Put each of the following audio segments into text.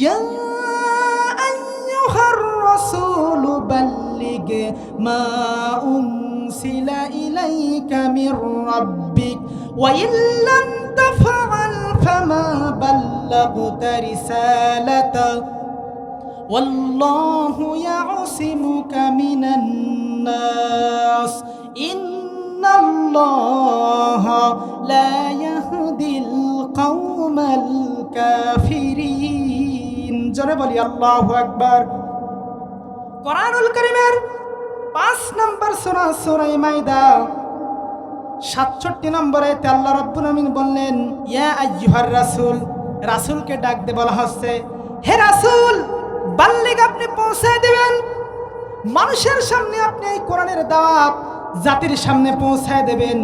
ইয়া আইয়ুহার রাসূলু বাল্লিগ মা উনসিলা ইলাইকা মির রাব্বিক ওয়া ইল্লাম তাফআল ফামা বাল্লাগতা রিসালাতা ওয়াল্লাহু ইয়াসিমুকা মিনান নাস ইন্নাল্লাহা লা ইয়াহদিল কওমাল কাফিরিন। জোরে বলি আল্লাহু আকবার। কোরআনুল কারীমের 5 নম্বর সূরা সূরা মাইদা 67 নম্বর আয়াতে আল্লাহ রাব্বুল আমিন বললেন, ইয়া আইয়ুহার রাসূল, রাসূলকে ডাক দিয়ে বলা হচ্ছে, হে রাসূল, বাল্লিগ, আপনি পৌঁছায় দিবেন। মানুষের সামনে আপনি এই কোরআনের দাওয়াত জাতির সামনে পৌঁছায় দেবেন।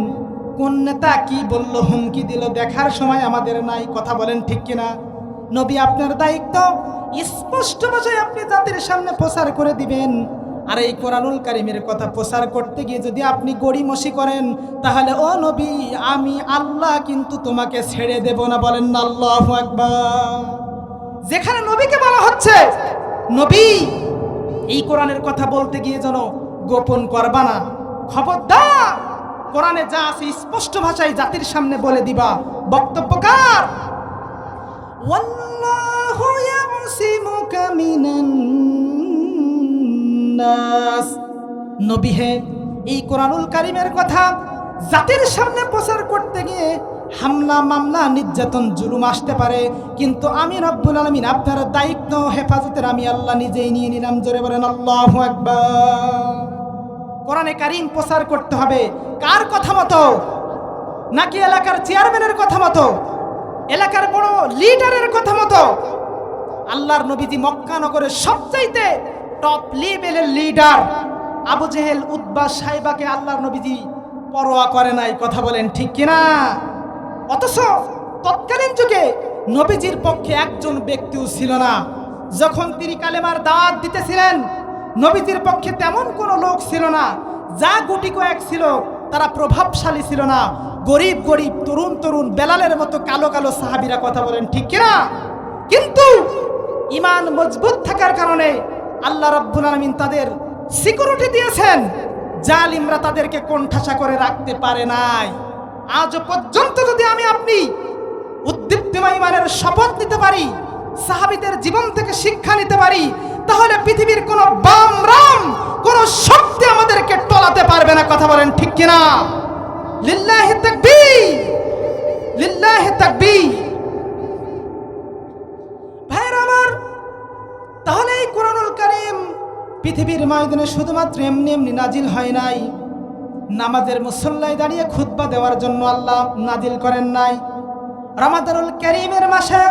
কোন নেতা কি বলল, হুমকি দিল, দেখার সময় আমাদের নাই। কথা বলেন ঠিক কিনা? নবী, আপনার দায়িত্ব স্পষ্ট ভাষায় আপনি জাতির সামনে প্রচার করে দিবেন। আর এই কোরআনুল কারীমের কথা প্রচার করতে গিয়ে যদি আপনি গড়িমসি করেন, তাহলে ও নবী, আমি আল্লাহ কিন্তু তোমাকে ছেড়ে দেব না। বলেন না আল্লাহু আকবার। যেখানে নবীকে বলা হচ্ছে, নবী, এই কোরআনের কথা বলতে গিয়ে যেন গোপন করবা না, খবরদার, কোরআনে যা আছে স্পষ্ট ভাষায় জাতির সামনে বলে দিবা। বক্তব্য কার? ওয়াল্লাহু ইয়াসিমুকা মিনান নাস। নবী হে, এই কোরআনুল কারীমের কথা জাতির সামনে প্রচার করতে গিয়ে হামলা, মামলা, নির্যাতন, জুলুম আসতে পারে, কিন্তু আমি রব্বুল আলামিন আপনার দায়িত্ব হেফাজতের আমি আল্লাহ নিজেই নিয়ে নিলাম। জোরে বলেন আল্লাহু আকবার। কোরআনে কারীম প্রচার করতে হবে কার কথা মতো? নাকি এলাকার চেয়ারম্যানের কথা মতো, এলাকার বড় লিডারের কথা মতো? আল্লাহর নবীজি মক্কা নগরের সবচাইতে টপ লেভেলের লিডার আবু জেহেল, উতবা, সাইবাকে আল্লাহর নবীজি পরোয়া করে নাই। কথা বলেন ঠিক কিনা? অথচ তৎকালীন যুগে নবীজির পক্ষে একজন ব্যক্তিও ছিল না। যখন তিনি কালেমার দাওয়াত দিতেছিলেন, নবীজির পক্ষে তেমন কোনো লোক ছিল না। যা গুটি কয়েক ছিল, তারা প্রভাবশালী ছিল না। গরিব গরিব, তরুণ তরুণ, বেলালের মতো কালো কালো সাহাবীরা। কথা বলেন ঠিক কিনা? কিন্তু ঈমান মজবুত থাকার কারণে আল্লাহ রাব্বুল আলামিন তাদের সিকিউরিটি দিয়েছেন। জালিমরা তাদেরকে কোণঠাসা করে রাখতে পারে নাই। আজ পর্যন্ত যদি আমি আপনি উদ্দীপ্তময় ঈমানের শপথ নিতে পারি, সাহাবীদের জীবন থেকে শিক্ষা নিতে পারি, তাহলে পৃথিবীর কোনো বাম রাম, কোনো শক্তি আমাদেরকে টলাতে পারবে না। কথা বলেন ঠিক কিনা? লিল্লাহি তাকবীর, লিল্লাহি তাকবীর। ভাইরা আমার, তাহলে এই কোরআনুল কারীম পৃথিবীর ময়দানে শুধুমাত্র এমনি এমনি নাজিল হয় নাই। নামাজের মুসল্লায় দাঁড়িয়ে খুতবা দেওয়ার জন্য আল্লাহ নাজিল করেন নাই। রমাদানুল কারীমের মাসে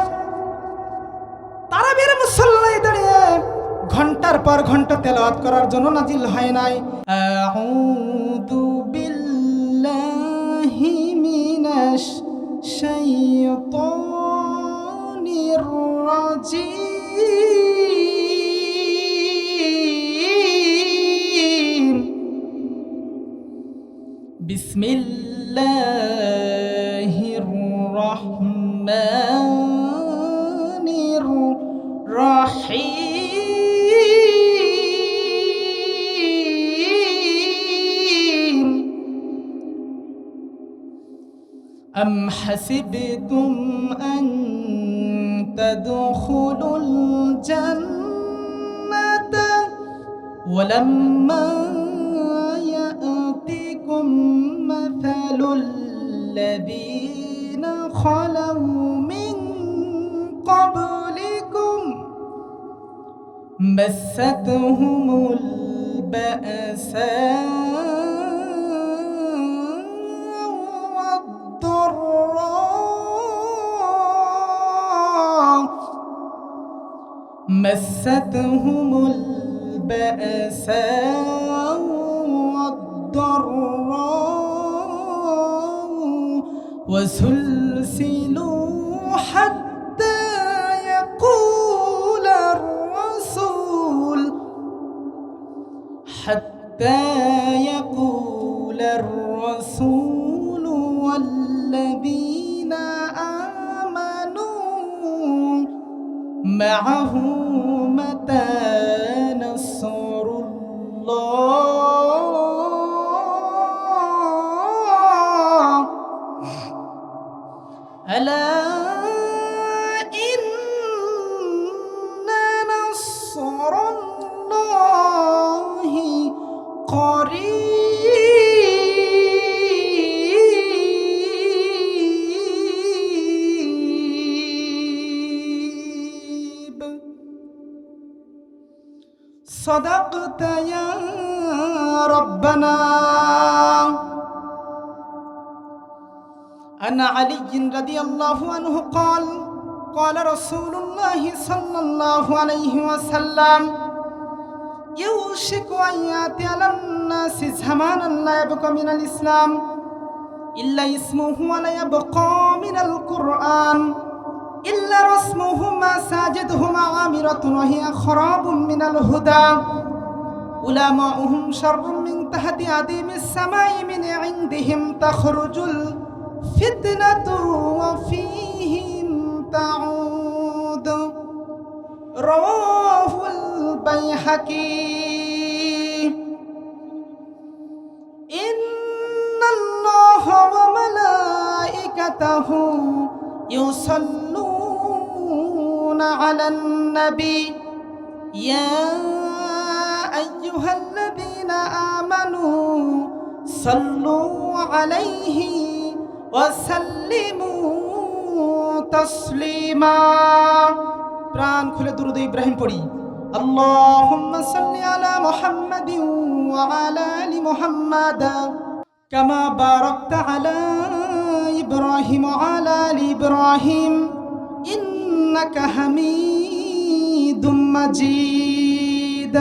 তারাবির মুসল্লায় দাঁড়িয়ে ঘন্টার পর ঘন্টা তেলাওয়াত করার জন্য নাজিল হয় নাই। আউযু বিল্লাহি মিনাশ শাইতানির রাজীম। বিসমিল্লাহির রহমানির রহিম। আম হাসিবতুম আন তাদখুলুল জান্নাতা ওয়ালাম্মা ইয়াতিকুম মাসালুল লাযীনা খালাউ মিন ক্বাবলিকুম মাসাতহুমুল বা'সাউ مستهم البأساء والضراء وزلزلوا حتى يقول الرسول والذين آمنوا معه মাআহু মাতা নাসরুল্লাহ আলা ইন্না নাসরাল্লাহি করিব। সাদাকতা ইয়া রাব্বানা। عن علي رضي الله عنه قال قال رسول الله صلى الله عليه وسلم يوشك أن يأتي على الناس زمان لا يبقى من الإسلام إلا اسمه ولا يبقى من القرآن إلا رسمه مساجدهم عامرة وهي خراب من الهدى علماؤهم شر من تحت عديم السماء من عندهم تخرج الفتنة وفيهم تعود. رواه البيهقي. إن الله وملائكته يصلون على النبي يا أيها الذين آمنوا صلوا عليه وسلموا تسليما. প্রাণ খুলে দুরূদ ইব্রাহিম পড়ি। আল্লাহুম্মা সাল্লি আলা মুহাম্মাদিন ওয়া আলা আলি মুহাম্মাদ কামা বারাকতা আলা ইব্রাহিম ওয়া আলা আলি ইব্রাহিম ইন্নাকা হামিদুম মাজিদ।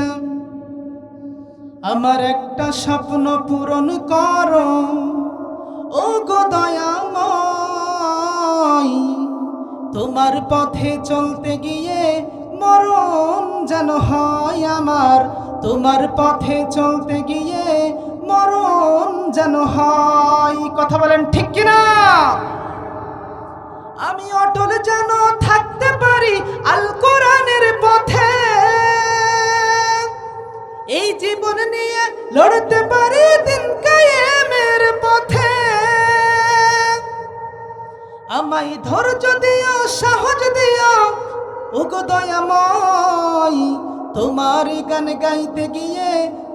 আমার একটা স্বপ্ন পূরণ করো ও গো দয়াময়, তোমার পথে চলতে গিয়ে মরণ যেন হয় আমার, তোমার পথে চলতে গিয়ে মরণ যেন হয়। কথা বলেন ঠিক কিনা? আমি অটল যেন থাকতে পারি আল কোরআনের পথে, এই জীবন নিয়ে লড়তে পারি দিন কায়েমের পথে। আমায় ধৈর্য দিও, সাহস দিও ওগো দয়াময়, তোমার গান গাইতে গিয়ে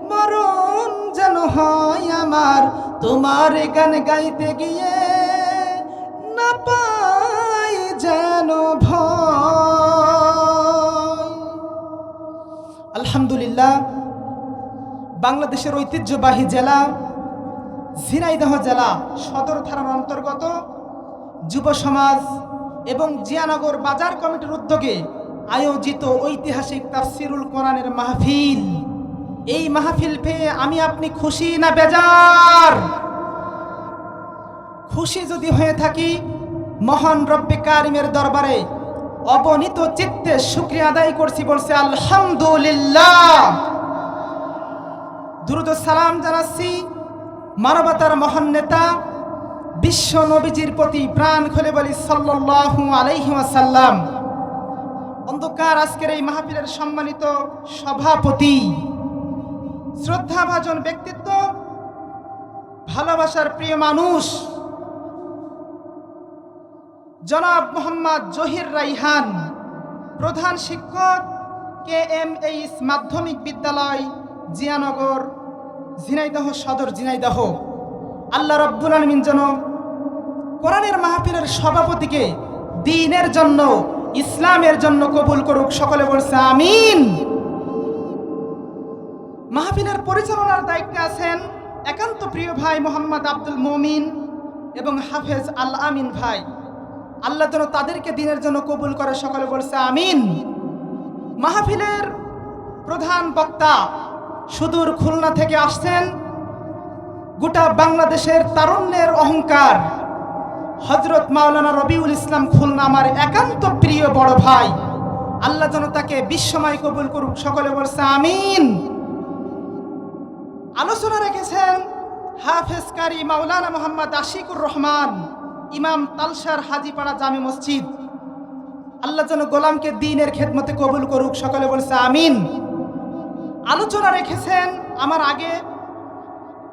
মরণ যেন হয় আমার, তোমার গান গাইতে গিয়ে না পাই যেন ভয়। আলহামদুলিল্লাহ, বাংলাদেশের ঐতিহ্যবাহী জেলা ঝিনাইদহ জেলা সদর থানার অন্তর্গত যুব সমাজ এবং জিয়ানগর বাজার কমিটির উদ্যোগে আয়োজিত ঐতিহাসিক তাফসিরুল কোরআনের মাহফিল। এই মাহফিল পেয়ে আমি আপনি খুশি না বেজার? খুশি যদি হয়ে থাকি, মহান রব্বে কারিমের দরবারে অবনীত চিত্তে শুকরিয়া আদায় করছি, বলছে আলহামদুলিল্লাহ। দুরূদ ও সালাম জানাচ্ছি মানবতার মহান নেতা বিশ্ব নবীজির প্রতি, প্রাণ খুলে বলি সাল্লাল্লাহু আলাইহি ওয়াসাল্লাম। অন্ধকার আজকের এই মাহফিলের সম্মানিত সভাপতি, শ্রদ্ধাভাজন ব্যক্তিত্ব, ভালোবাসার প্রিয় মানুষ জনাব মোহাম্মদ জহির রাইহান, প্রধান শিক্ষক KMH মাধ্যমিক বিদ্যালয় জিয়ানগর ঝিনাইদহ সদর ঝিনাইদহ। আল্লাহ রাব্বুল আলামিন যেন কোরআনের মাহফিলের সভাপতিকে দ্বীনের জন্য, ইসলামের জন্য কবুল করুক। সকলে বলছে আমিন। মাহফিলের পরিচালনার দায়িত্বে আছেন একান্ত প্রিয় ভাই মোহাম্মদ আব্দুল মুমিন এবং হাফেজ আল আমিন ভাই। আল্লাহ যেন তাদেরকে দ্বীনের জন্য কবুল করে। সকলে বলছে আমিন। মাহফিলের প্রধান বক্তা সুদূর খুলনা থেকে আসছেন, গোটা বাংলাদেশের তারুণ্যের অহংকার হযরত মাওলানা রবিউল ইসলাম খুলনা, আমার একান্ত প্রিয় বড় ভাই। আল্লাহ যেন তাকে বিশ্বময় কবুল করুক। সকলে বলছে আমিন। আলোচনা রেখেছেন হাফেজ কারি মাওলানা মোহাম্মদ আশিকুর রহমান, ইমাম তালসার হাজিপাড়া জামে মসজিদ। আল্লাহ যেন গোলামকে দ্বীনের খেদমতে কবুল করুক। সকলে বলছে আমিন। আলোচনা রেখেছেন আমার আগে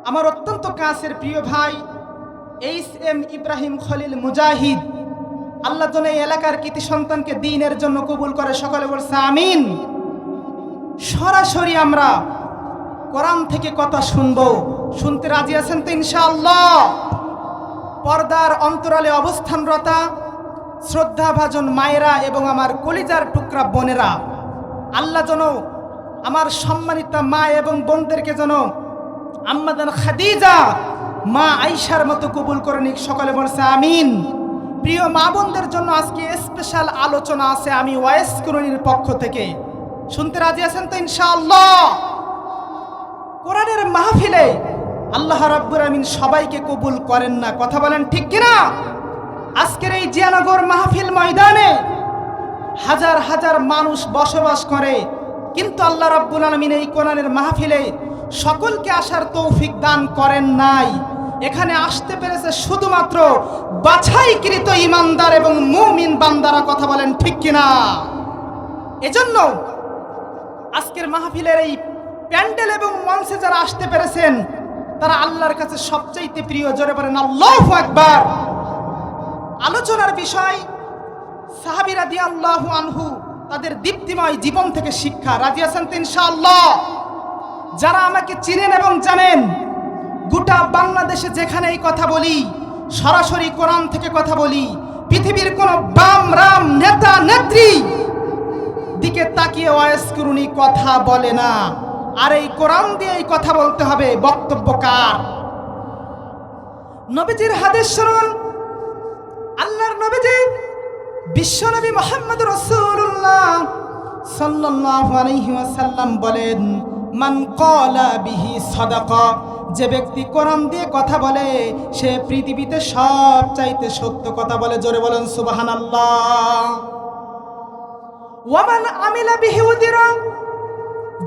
আমার অত্যন্ত কাছের প্রিয় ভাই HM ইব্রাহিম খলিল মুজাহিদ। আল্লাহ যেন এই এলাকার কৃতি সন্তানকে দ্বীনের জন্য কবুল করে। সকলে বলছে আমিন। সরাসরি আমরা কোরআন থেকে কথা শুনবো। শুনতে রাজি আছেন তো ইনশাআল্লাহ? পর্দার অন্তরালে অবস্থানরতা শ্রদ্ধাভাজন মায়েরা এবং আমার কলিজার টুকরা বোনেরা, আল্লাহ যেন আমার সম্মানিতা মা এবং বোনদেরকে যেন আম্মাদান খাদিজা মা আয়েশার মতো কবুল করে নিক। সকলে বলছে আমিন। প্রিয় মা বোনদের জন্য আজকে স্পেশাল আলোচনা আছে আমি ওয়াইস কুরআনের পক্ষ থেকে। শুনতে রাজি আছেন তো ইনশাআল্লাহ? কোরআনের মাহফিলে আল্লাহ রাব্বুল আমিন সবাইকে কবুল করেন না, কথা বলেন ঠিক কিনা? আজকের এই জিয়ানগর মাহফিল ময়দানে হাজার হাজার মানুষ বসবাস করে, কিন্তু আল্লাহ রাব্বুল আমিন এই কোরআনের মাহফিলে সকলকে আসার তৌফিক দান করেন নাই। এখানে আসতে পেরেছে শুধুমাত্র বাছাইকৃত ইমানদার এবং মুমিন বান্দারা, কথা বলেন ঠিক কিনা? এজন্য আজকের মাহফিলের এই প্যান্ডেল এবং মঞ্চে যারা আসতে পেরেছেন তারা আল্লাহর কাছে সবচাইতে প্রিয়। জোরে বলেন আল্লাহু আকবার। আলোচনার বিষয় সাহাবী রাদিয়াল্লাহু আনহু, তাদের দীপ্তিময় জীবন থেকে শিক্ষা। রাজি আছেন তো ইনশাআল্লাহ? যারা আমাকে চিনেন এবং জানেন, গোটা বাংলাদেশে যেখানে এই কথা বলি সরাসরি কোরআন থেকে কথা বলি। পৃথিবীর কোন বাম রাম নেতা নেত্রী দিকে তাকিয়ে ওয়াইস কুরআনী কথা বলে না, আর এই কোরআন দিয়ে এই কথা বলতে হবে। বক্তব্য কার? নবীজির হাদিস শুনুন। আল্লাহর নবীজি বিশ্বনবী মুহাম্মদ রাসূলুল্লাহ সাল্লাল্লাহু আলাইহি ওয়াসাল্লাম বলেন, মান ক্বালা বিহি সাদাকা, যে ব্যক্তি কোরআন দিয়ে কথা বলে সে পৃথিবীতে সবচাইতে সত্য কথা বলে। জোরে বলেন সুবহানাল্লাহ। ওয়া মান আমিলা বিহি উদিরা,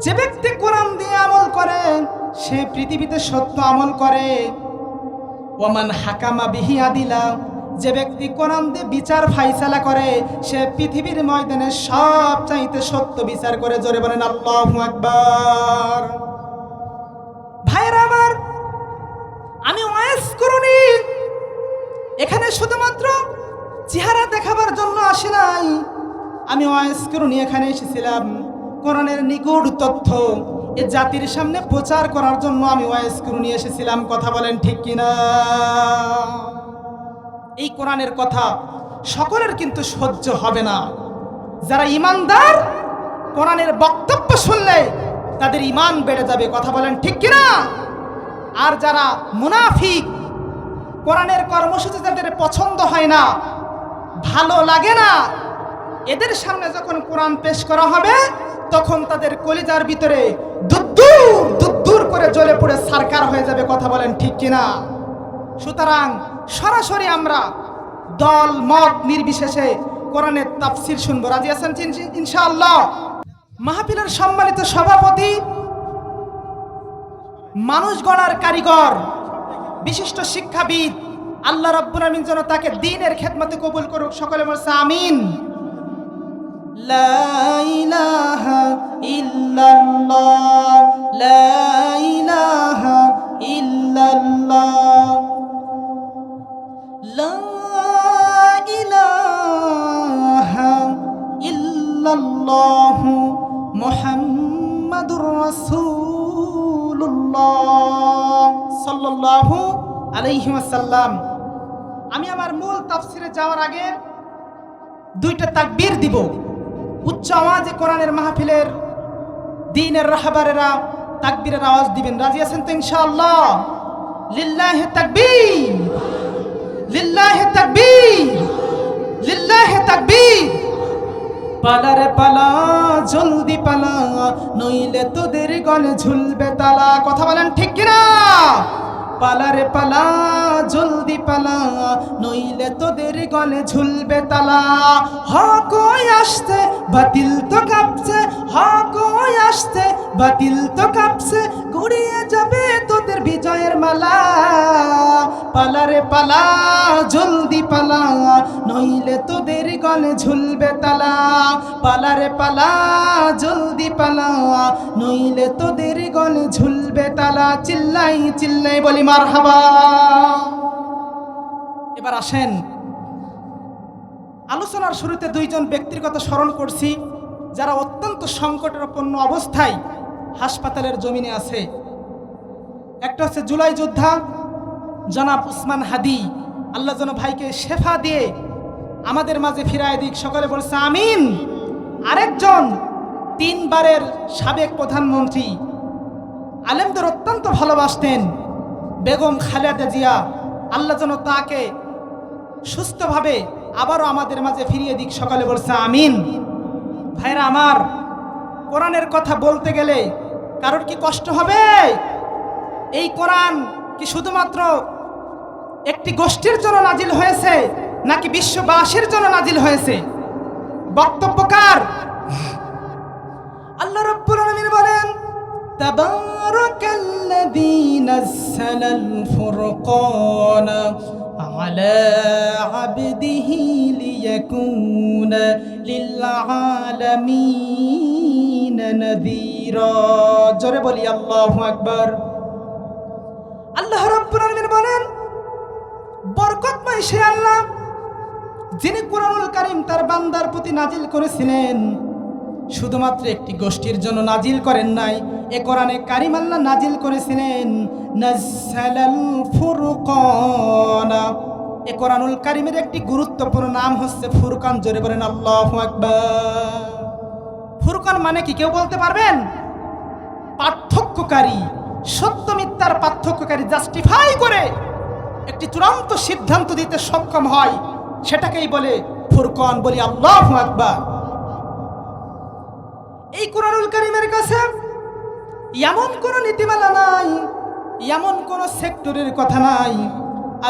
যে ব্যক্তি কোরআন দিয়ে আমল করে সে পৃথিবীতে সত্য আমল করে। ওয়া মান হাকামা বিহি আদিলা, যে ব্যক্তি কোরআন দিয়ে বিচার ফাইসালা করে সে পৃথিবীর ময়দানে সবচাইতে সত্য বিচার করে। জোরে বলেন আল্লাহু আকবার। ভাইরা আমার, আমি ওয়াইস কুরআনী এখানে শুধুমাত্র চেহারা দেখাবার জন্য আসি নাই। আমি ওয়াইস কুরআনী এখানে এসেছিলাম কোরআনের নিগুড় তথ্য এ জাতির সামনে প্রচার করার জন্য। আমি ওয়াইস কুরআনী এসেছিলাম, কথা বলেন ঠিক কিনা? এই কোরআনের কথা সকলের কিন্তু সহ্য হবে না। যারা ইমানদার কোরআনের বক্তব্য শুনলে তাদের ইমান বেড়ে যাবে, কথা বলেন ঠিক কিনা? আর যারা মুনাফিক, কোরআনের কর্মসূচি যাদের পছন্দ হয় না, ভালো লাগে না, এদের সামনে যখন কোরআন পেশ করা হবে তখন তাদের কলিজার ভিতরে দুদ্দুর করে জ্বলে পড়ে সারকার হয়ে যাবে, কথা বলেন ঠিক কিনা? সুতরাং সরাসরি আমরা দল মত নির্বিশেষে কোরআনের তাফসীর শুনবো। রাজি আছেন ইনশাআল্লাহ? মাহফিলের সম্মানিত সভাপতি, মানুষ গড়ার কারিগর, বিশিষ্ট শিক্ষাবিদ, আল্লাহ রাব্বুল আমিন যেন তাকে দ্বীনের খেদমতে কবুল করুক। সকলে বলছে আমিন। লা ইলাহা ইল্লাল্লাহ, লা ইলাহা ইল্লাল্লাহ, লা ইলাহা ইল্লাল্লাহ, মুহাম্মাদুর রাসূলুল্লাহ সাল্লাল্লাহু আলাইহি ওয়াসাল্লাম। আমি আমার মূল তাফসিরে যাওয়ার আগে দুইটা তাকবীর দিব। উচ্চ আওয়াজে কোরআনের মাহফিলের দ্বীনের রাহবারেরা তাকবীরের আওয়াজ দিবেন। রাজি আছেন তো ইনশাআল্লাহ? লিল্লাহি তাকবীর, লিল্লাহি তাকবীর, লিল্লাহি তাকবীর। পালা রে পালা, জলদি পালা, নইলে তোদের গলে ঝুলবে তালা, কথা বলেন ঠিক কিনা? পালা রে পালা, জলদি পালা, নইলে তোদের গলে ঝুলবে তালা। হক আসছে বাতিল তো কাঁপছে, হক আসছে বাতিল তো কাঁপছে, গড়িয়ে যাবে তোদের বিজয়ের মালা। পালা রে পালা, জলদি পালা, নইলে তোদের গলে ঝুলবে তালা। পালা রে পালা, জলদি পালা, নইলে তোদের গলে ঝুলবে তালা। চিল্লাই চিল্লাই বলি মারহাবা। এবার আসেন, আলোচনার শুরুতে দুইজন ব্যক্তির কথা স্মরণ করছি যারা অত্যন্ত সংকটাপন্ন অবস্থায় হাসপাতালের জমিনে আছে। একটা হচ্ছে জুলাই যোদ্ধা জনাব উসমান হাদি, আল্লাহ যেন ভাইকে শেফা দিয়ে আমাদের মাঝে ফিরায় দিক, সকলে বলছে আমিন। আরেকজন 3 বারের সাবেক প্রধানমন্ত্রী, আলেমদের অত্যন্ত ভালোবাসতেন, বেগম খালেদা জিয়া, আল্লাহ যেন তাকে সুস্থভাবে আবারও আমাদের মাঝে ফিরিয়ে দিক, সকলে বলছে আমিন। ভাইরা আমার, কোরআনের কথা বলতে গেলে কারোর কি কষ্ট হবে? এই কোরআন কি শুধুমাত্র একটি গোষ্ঠীর জন্য নাজিল হয়েছে নাকি বিশ্ববাসীর জন্য নাজিল হয়েছে? বক্তব্যকার আল্লাহ রাব্বুল আলামিন বলেন, তাবারাকাল্লাযী নাযালাল ফুরকানা আলা আবদিহি লিয়াকুনা লিল আলামিন নাযীরা। জোরে বলি আল্লাহু আকবার। আল্লাহ রাব্বুল আলামিন বলেন, বরকতময় সে আল্লাহ যিনি কুরআনুল কারীম তার বান্দার প্রতি নাজিল করেছিলেন। শুধুমাত্র একটি গোষ্ঠীর জন্য নাজিল করেন নাই, এ কোরআনে কারীম আল্লাহ নাজিল করেছিলেন নাযালাল ফুরকান। এ কোরআনুল কারীমের একটি গুরুত্বপূর্ণ নাম হচ্ছে ফুরকান। জোরে বলেন আল্লাহু আকবার। ফুরকান মানে কি কেউ বলতে পারবেন? পার্থক্যকারী, সত্য মিথ্যার পার্থক্যকারী, জাস্টিফাই করে একটি চূড়ান্ত সিদ্ধান্ত দিতে সক্ষম হয়, সেটাকেই বলে ফুরকান। বলি আল্লাহু আকবার। এই কুরআনুল কারীমের কাছে এমন কোন নীতিমালা নাই, এমন কোন সেক্টরের কথা নাই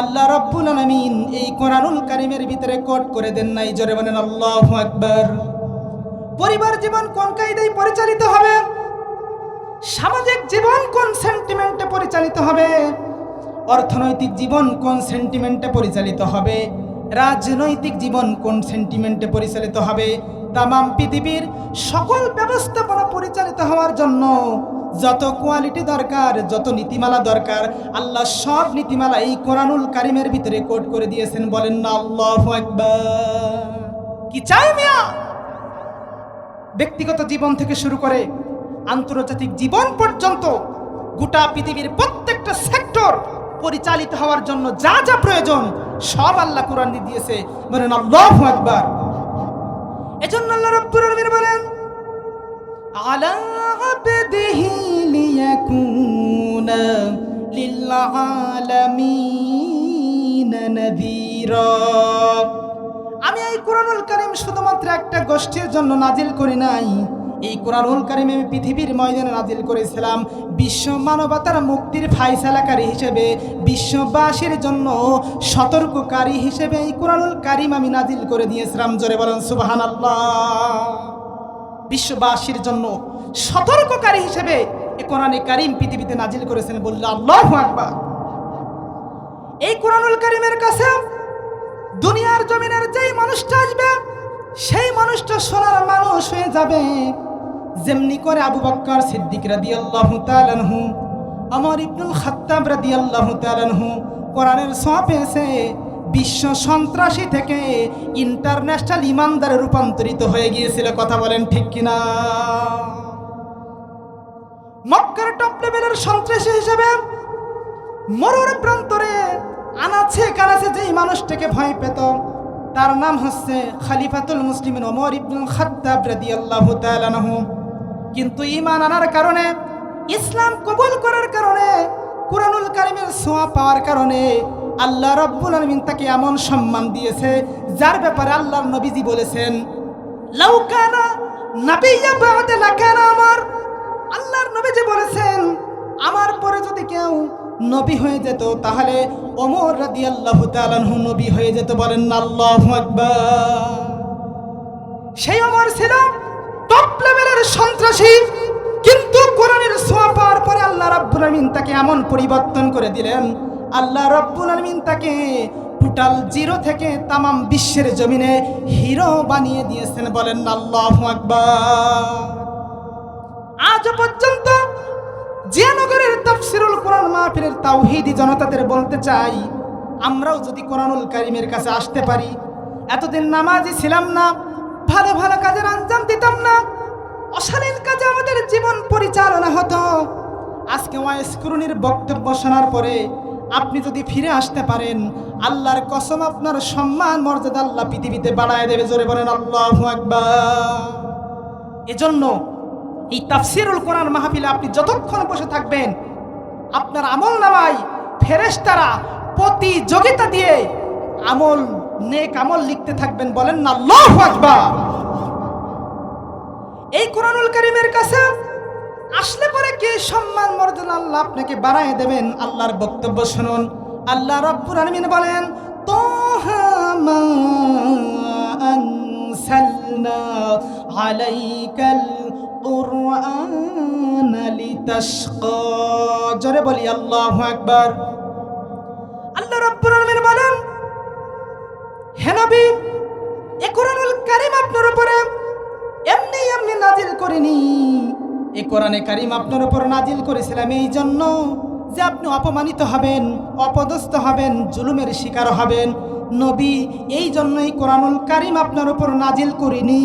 আল্লাহ রাব্বুল আলামিন এই কুরআনুল কারীমের ভিতরে কোড করে দেন নাই। জোরে বলেন আল্লাহু আকবার। পরিবার জীবন কোন কায়দায় পরিচালিত হবে, সামাজিক জীবন কোন সেন্টিমেন্টে পরিচালিত হবে, অর্থনৈতিক জীবন কোন সেন্টিমেন্টে পরিচালিত হবে, রাজনৈতিক জীবন কোন সেন্টিমেন্টে পরিচালিত হবে, তামাম পৃথিবীর সকল ব্যবস্থাপনা পরিচালিত হওয়ার জন্য যত কোয়ালিটি দরকার, যত নীতিমালা দরকার, আল্লাহ সব নীতিমালা এই কোরআনুল কারীমের ভিতরে কোড করে দিয়েছেন। বলেন না আল্লাহু আকবার। কি চাই মিয়া? ব্যক্তিগত জীবন থেকে শুরু করে আন্তর্জাতিক জীবন পর্যন্ত গোটা পৃথিবীর প্রত্যেকটা সেক্টর পরিচালিত হওয়ার জন্য যা যা প্রয়োজন সব আল্লাহ কোরআন দিয়েছে। বলেন আল্লাহু আকবার। এজন্য আল্লাহ রাব্বুল আলামিন বলেন, আলা আবদিহি লিয়াকুনা লিল আলামিন নাযীরা। আমি এই কোরআনুল কারীম শুধুমাত্র একটা গোষ্ঠীর জন্য নাজিল করি নাই, এই কোরআনুল কারীম আমি পৃথিবীর ময়দানে নাজিল করেছিলাম বিশ্ব মানবতার মুক্তির ফায়সালাকারী হিসেবে, বিশ্ববাসীর জন্য সতর্ককারী হিসেবে এই কোরআনুল কারীম আমি নাজিল করে দিয়েছিলাম। জোরে বলেন সুবহানাল্লাহ। বিশ্ববাসীর জন্য সতর্ককারী হিসেবে এই কোরআনে কারীম পৃথিবীতে নাজিল করেছেন। বলল আল্লাহু আকবার। এই কোরআনুল কারীমের কাছে দুনিয়ার জমিনের যেই মানুষটা আসবে সেই মানুষটা সোনার মানুষ হয়ে যাবে। যেমনি করে আবু বকর সিদ্দিক রাদিয়াল্লাহু তাআলা আনহু, ওমর ইবনুল খাত্তাব রাদিয়াল্লাহু তাআলা আনহু কোরআনের ছোঁয়া পেয়েছে, বিশ্ব সন্ত্রাসী থেকে ইন্টারন্যাশনাল ইমানদারে রূপান্তরিত হয়ে গিয়েছিল। কথা বলেন ঠিক কিনা? মক্কার টপ লেভেলের সন্ত্রাসী হিসেবে মরুর প্রান্তরে আনাচে কানাচে যেই মানুষটাকে ভয় পেত তার নাম হচ্ছে খলিফাতুল মুসলিমিন ওমর ইবনুল খাত্তাব রাদিয়াল্লাহু তাআলা আনহু। কিন্তু ঈমান আনার কারণে, ইসলাম কবুল করার কারণে, কুরআনুল কারীমের ছোঁয়া পাওয়ার কারণে আল্লাহ রাব্বুল আলামিন তাকে এমন সম্মান দিয়েছে যার ব্যাপারে আল্লাহর নবীজি বলেছেন, লাউ কানা নাবিয়্যা বা'দা লাকানা ওমর। আল্লাহর নবীজি বলেছেন, আমার পরে যদি কেউ নবী হয়ে যেত তাহলে ওমর রাদিয়াল্লাহু তাআলা আনহু নবী হয়ে যেত। বলেন আল্লাহু আকবার। সেই ওমর ছিল টপ লেভেলের সন্ত্রাসী, কিন্তু রব্বুল আলামিন তাকে এমন পরিবর্তন করে দিলেন, আল্লাহ রব্বুল আলামিন তাকে টোটাল জিরো থেকে তামাম বিশ্বের জমিনে হিরো বানিয়ে দিয়েছেন। বলেন আল্লাহু আকবার। আজ পর্যন্ত জিয়ানগরের তাফসীরুল কোরআন মাহফিলের তাওহীদি জনতাদের বলতে চাই, আমরাও যদি কোরআনুল কারীমের কাছে আসতে পারি, এতদিন নামাজি ছিলাম না, ভালো ভালো কাজের আঞ্জাম দিতাম না, অশালীন কাজে আমাদের জীবন পরিচালনা হতো। আজকে ওয়াইস কুরুনির বক্তব্য শোনার পরে আপনি যদি ফিরে আসতে পারেন, আল্লাহর কসম আপনার সম্মান মর্যাদা আল্লাহ পৃথিবীতে বাড়ায় দেবে। জোরে বলেন আল্লাহু আকবার। এজন্য এই তাফসীরুল কোরআন মাহফিলে আপনি যতক্ষণ বসে থাকবেন, আপনার আমল নামায় ফেরেশতারা প্রতিযোগিতা দিয়ে আমল, নেক আমল লিখতে থাকবেন। বলেন না আল্লাহু আকবার। এই কোরআনুল কারীমের কাছে আসলে পরে কি সম্মান মর্যাদা আল্লাহ আপনাকে বাড়ায় দেবেন। আল্লাহর বক্তব্য শুনুন। আল্লাহ রাব্বুল আলামিন বলেন, তাহা মা আনসালনা আলাইকাল কুরআন লিতাশকা। জোরে বলি আল্লাহু আকবার। আল্লাহ রাব্বুল আলামিন বলেন, হে নবী, এই কোরআনুল কারীম আপনার উপরে এমনি এমনি নাজিল করিনি। এই কোরআনে কারীম আপনার উপর নাজিল করেছিলাম এই জন্য যে আপনি অপমানিত হবেন, অপদস্থ হবেন, জুলুমের শিকার হবেন। নবী, এই জন্যই কোরআনুল কারীম আপনার উপর নাজিল করিনি।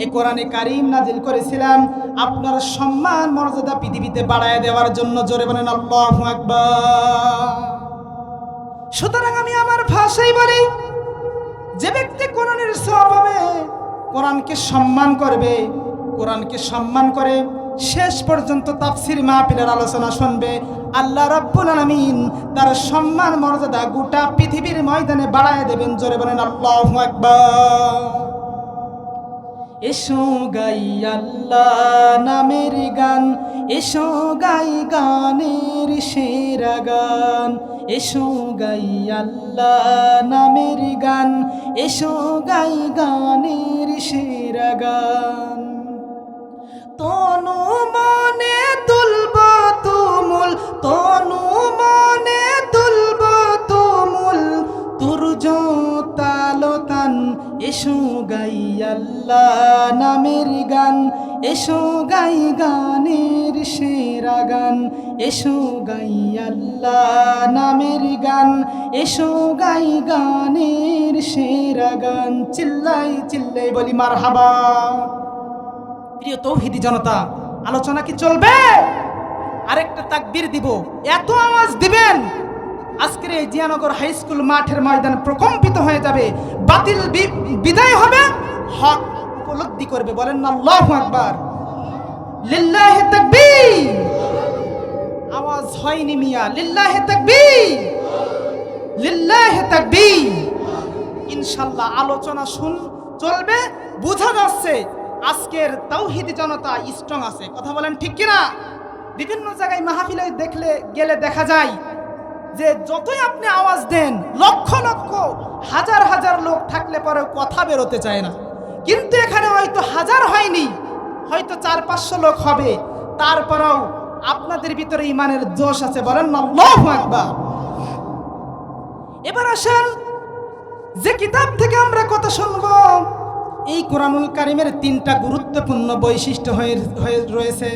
এই কোরআনে কারীম নাজিল করেছিলাম আপনার সম্মান মর্যাদা পৃথিবীতে বাড়ায় দেওয়ার জন্য। জোরে বলেন আল্লাহু আকবার। সুতরাং আমি আমার ভাষায় বলি, যে ব্যক্তি কোরআনের সওয়াব পাবে, কোরআনকে সম্মান করবে, কোরআনকে সম্মান করে শেষ পর্যন্ত তাফসীর মাহফিলের আলোচনা শুনবে, আল্লাহ রাব্বুল আলামিন তার সম্মান মর্যাদা গোটা পৃথিবীর ময়দানে বাড়ায় দেবেন। জোরে বলেন আল্লাহু আকবার। এসো গাই আল্লাহ নামের গান, এসো গাই গানের সেরা গান, এসো গাই আল্লাহ নামের গান, এসো গাই গানের সেরা গান। তনু মনে তুলব তুমুল, তনু মনে তুলব তুমুল, তুর্য তালতান। এসো গাই আল্লাহ নামের গান, এসো গাই গানের সেরা গান, এসো গাই আল্লাহ নামের গান, এসো গাই গানের সেরা গান। চিল্লাই চিল্লাই বলি মারহাবা। প্রিয় তৌহিদি জনতা, আলোচনা কি চলবে? আরেকটা তাকবীর দিব, এত আওয়াজ দিবেন আজকের এই জিয়ানগর হাই স্কুল মাঠের ময়দান প্রকম্পিত হয়ে যাবে। বাতিল বিদায় হবে, হক উপলব্ধি করবে। বলেন না আল্লাহু আকবার। লিল্লাহি তাকবীর। আওয়াজ হয়নি মিয়া। লিল্লাহি তাকবীর, লিল্লাহি তাকবীর। ইনশাআল্লাহ আলোচনা চলবে। বোঝা যাচ্ছে আজকের তাওহীদি জনতা স্ট্রং আছে। কথা বলেন ঠিক কিনা? বিভিন্ন জায়গায় মাহফিলে গেলে দেখা যায় যে যতই আপনি আওয়াজ দেন, লক্ষ লক্ষ হাজার হাজার লোক থাকলে পরেও কথা বেরোতে চায় না। কিন্তু এখানে হয়তো হাজার হয়নি, হয়তো 400-500 লোক হবে, তারপরেও আপনাদের ভিতরে ঈমানের জোশ আছে। বলেন না আল্লাহু আকবার। এবার আসেন, যে কিতাব থেকে আমরা কথা শুনবো, এই কোরআনুল কারীমের 3টা গুরুত্বপূর্ণ বৈশিষ্ট্য হয়ে রয়েছে।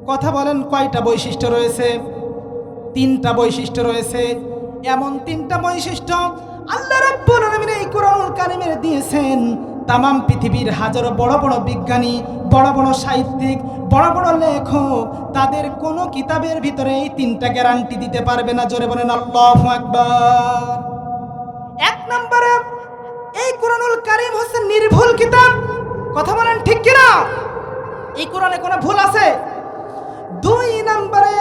কথা বলেন, কয়টা বৈশিষ্ট্য রয়েছে? 3টা বৈশিষ্ট্য রয়েছে। এমন 3টা বৈশিষ্ট্য আল্লাহ রাব্বুল আলামিন এই কোরআনুল কারীমের দিয়েছেন। তামাম পৃথিবীর হাজারো বড় বড় বিজ্ঞানী, বড় বড় সাহিত্যিক, বড় বড় লেখক, তাদের কোনো কিতাবের ভিতরে এই 3টা গ্যারান্টি দিতে পারবে না। জোরে বলেন আল্লাহু আকবার। 1 নম্বরে, এই কোরআনুল কারীম হচ্ছে নির্ভুল কিতাব। কথা বলেন ঠিক কিনা? এই কোরআনে কোনো ভুল আছে? 2 নম্বরে,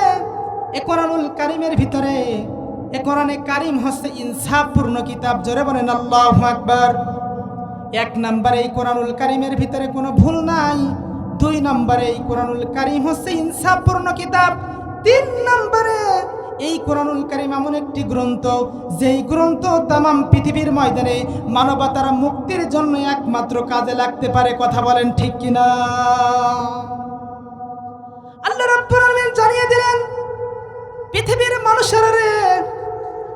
এই কোরআনুল কারীমের ভিতরে, এই কোরআনে কারীম হচ্ছে ইনসাফপূর্ণ কিতাব। জোরে বলেন আল্লাহু আকবার। 1 নম্বরে, এই কোরআনুল কারীমের ভিতরে কোনো ভুল নাই। 2 নম্বরে, এই কোরআনুল কারীম হচ্ছে ইনসাফপূর্ণ কিতাব। 3 নম্বরে, এই কোরআনুল কারীম এমন একটি গ্রন্থ, যেই গ্রন্থ তামাম পৃথিবীর ময়দানে মানবতার মুক্তির জন্য একমাত্র কাজে লাগতে পারে। কথা বলেন ঠিক কিনা? আল্লাহ রাব্বুল আলামিন জানিয়ে দিলেন, পৃথিবীর মানুষেরা রে,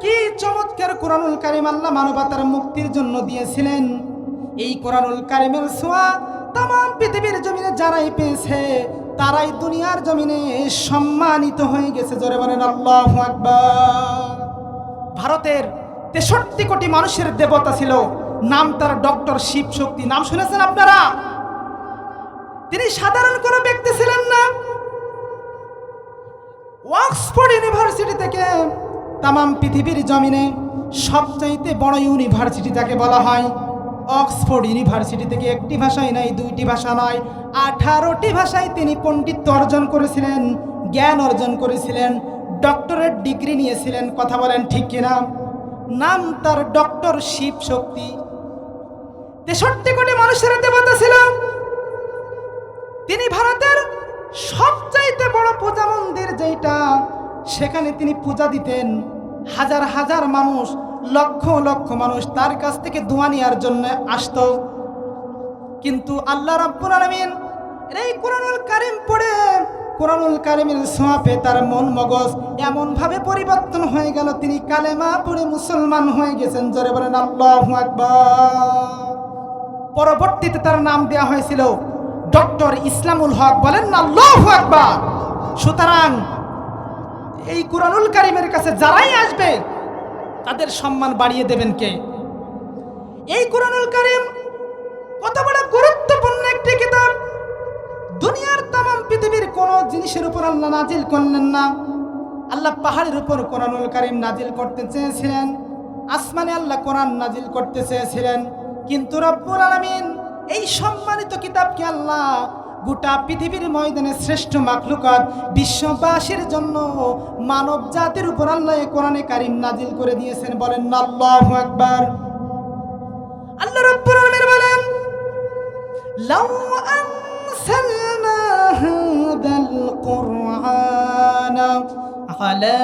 কি চমৎকার কোরআনুল কারীম আল্লাহ মানবতার মুক্তির জন্য দিয়েছিলেন। এই কোরআনুল কারীমের ছোঁয়া তামাম পৃথিবীর জমিনে যারাই পেয়েছে তারাই দুনিয়ার জমিনে সম্মানিত হয়ে গেছে। জোরে বলেন আল্লাহু আকবার। ভারতের 63 কোটি মানুষের দেবতা ছিল, নাম তার ডক্টর শিব শক্তি। নাম শুনেছেন আপনারা? তিনি সাধারণ কোনো ব্যক্তি ছিলেন না। অক্সফোর্ড ইউনিভার্সিটি থেকে তামাম পৃথিবীর জমিনে সবচাইতে বড় ইউনিভার্সিটি যাকে বলা হয়, অক্সফোর্ড ইউনিভার্সিটি থেকে একটি ভাষায় নয়, 2টি ভাষা নয়, 18টি ভাষায় তিনি পণ্ডিত্য অর্জন করেছিলেন, জ্ঞান অর্জন করেছিলেন, ডক্টরেট ডিগ্রি নিয়েছিলেন। কথা বলেন ঠিক কিনা? নাম তার ডক্টর শিব শক্তি। 63 কোটি মানুষের দেবতা ছিল। তিনি ভারতের সবচাইতে বড় পূজা মন্দির যেটা, সেখানে তিনি পূজা দিতেন। হাজার হাজার মানুষ, লক্ষ লক্ষ মানুষ তার কাছ থেকে দোয়া নেওয়ার জন্য আসত। কিন্তু আল্লাহ রাব্বুল আলামিন এই কোরআনুল কারীম পড়ে, কোরআনুল কারীমের ছোঁয়া পেয়ে তার মন মগজ এমনভাবে পরিবর্তন হয়ে গেল, তিনি কালেমা পড়ে মুসলমান হয়ে গেছেন। জোরে বলেন আল্লাহু আকবার। পরবর্তীতে তার নাম দেওয়া হয়েছিল ডক্টর ইসলামুল হক। বলেন না আল্লাহু আকবার। সুতরাং এই কোরআনুল কারীমের কাছে যারাই আসবে তাদের সম্মান বাড়িয়ে দেবেন কে? এই কোরআনুল কারীম কত বড় গুরুত্বপূর্ণ একটি কিতাব। দুনিয়ার তামাম পৃথিবীর কোন জিনিসের উপর আল্লাহ নাজিল করলেন না। আল্লাহ পাহাড়ের উপর কোরআনুল কারীম নাজিল করতে চেয়েছিলেন, আসমানে আল্লাহ কোরআন নাজিল করতে চেয়েছিলেন, কিন্তু রব্বুল আলামিন এই সম্মানিত কিতাবকে আল্লাহ গোটা পৃথিবীর ময়দানে শ্রেষ্ঠ মাখলুকাত বিশ্ববাসীর জন্য মানব জাতির উপর আল্লাহ কোরআনে কারীম নাজিল করে দিয়েছেন। বলেন না আল্লাহু আকবার। আল্লাহ রাব্বুল আলামিন বলেন, লাউ আনসালনা হাদাল কুরআনা আলা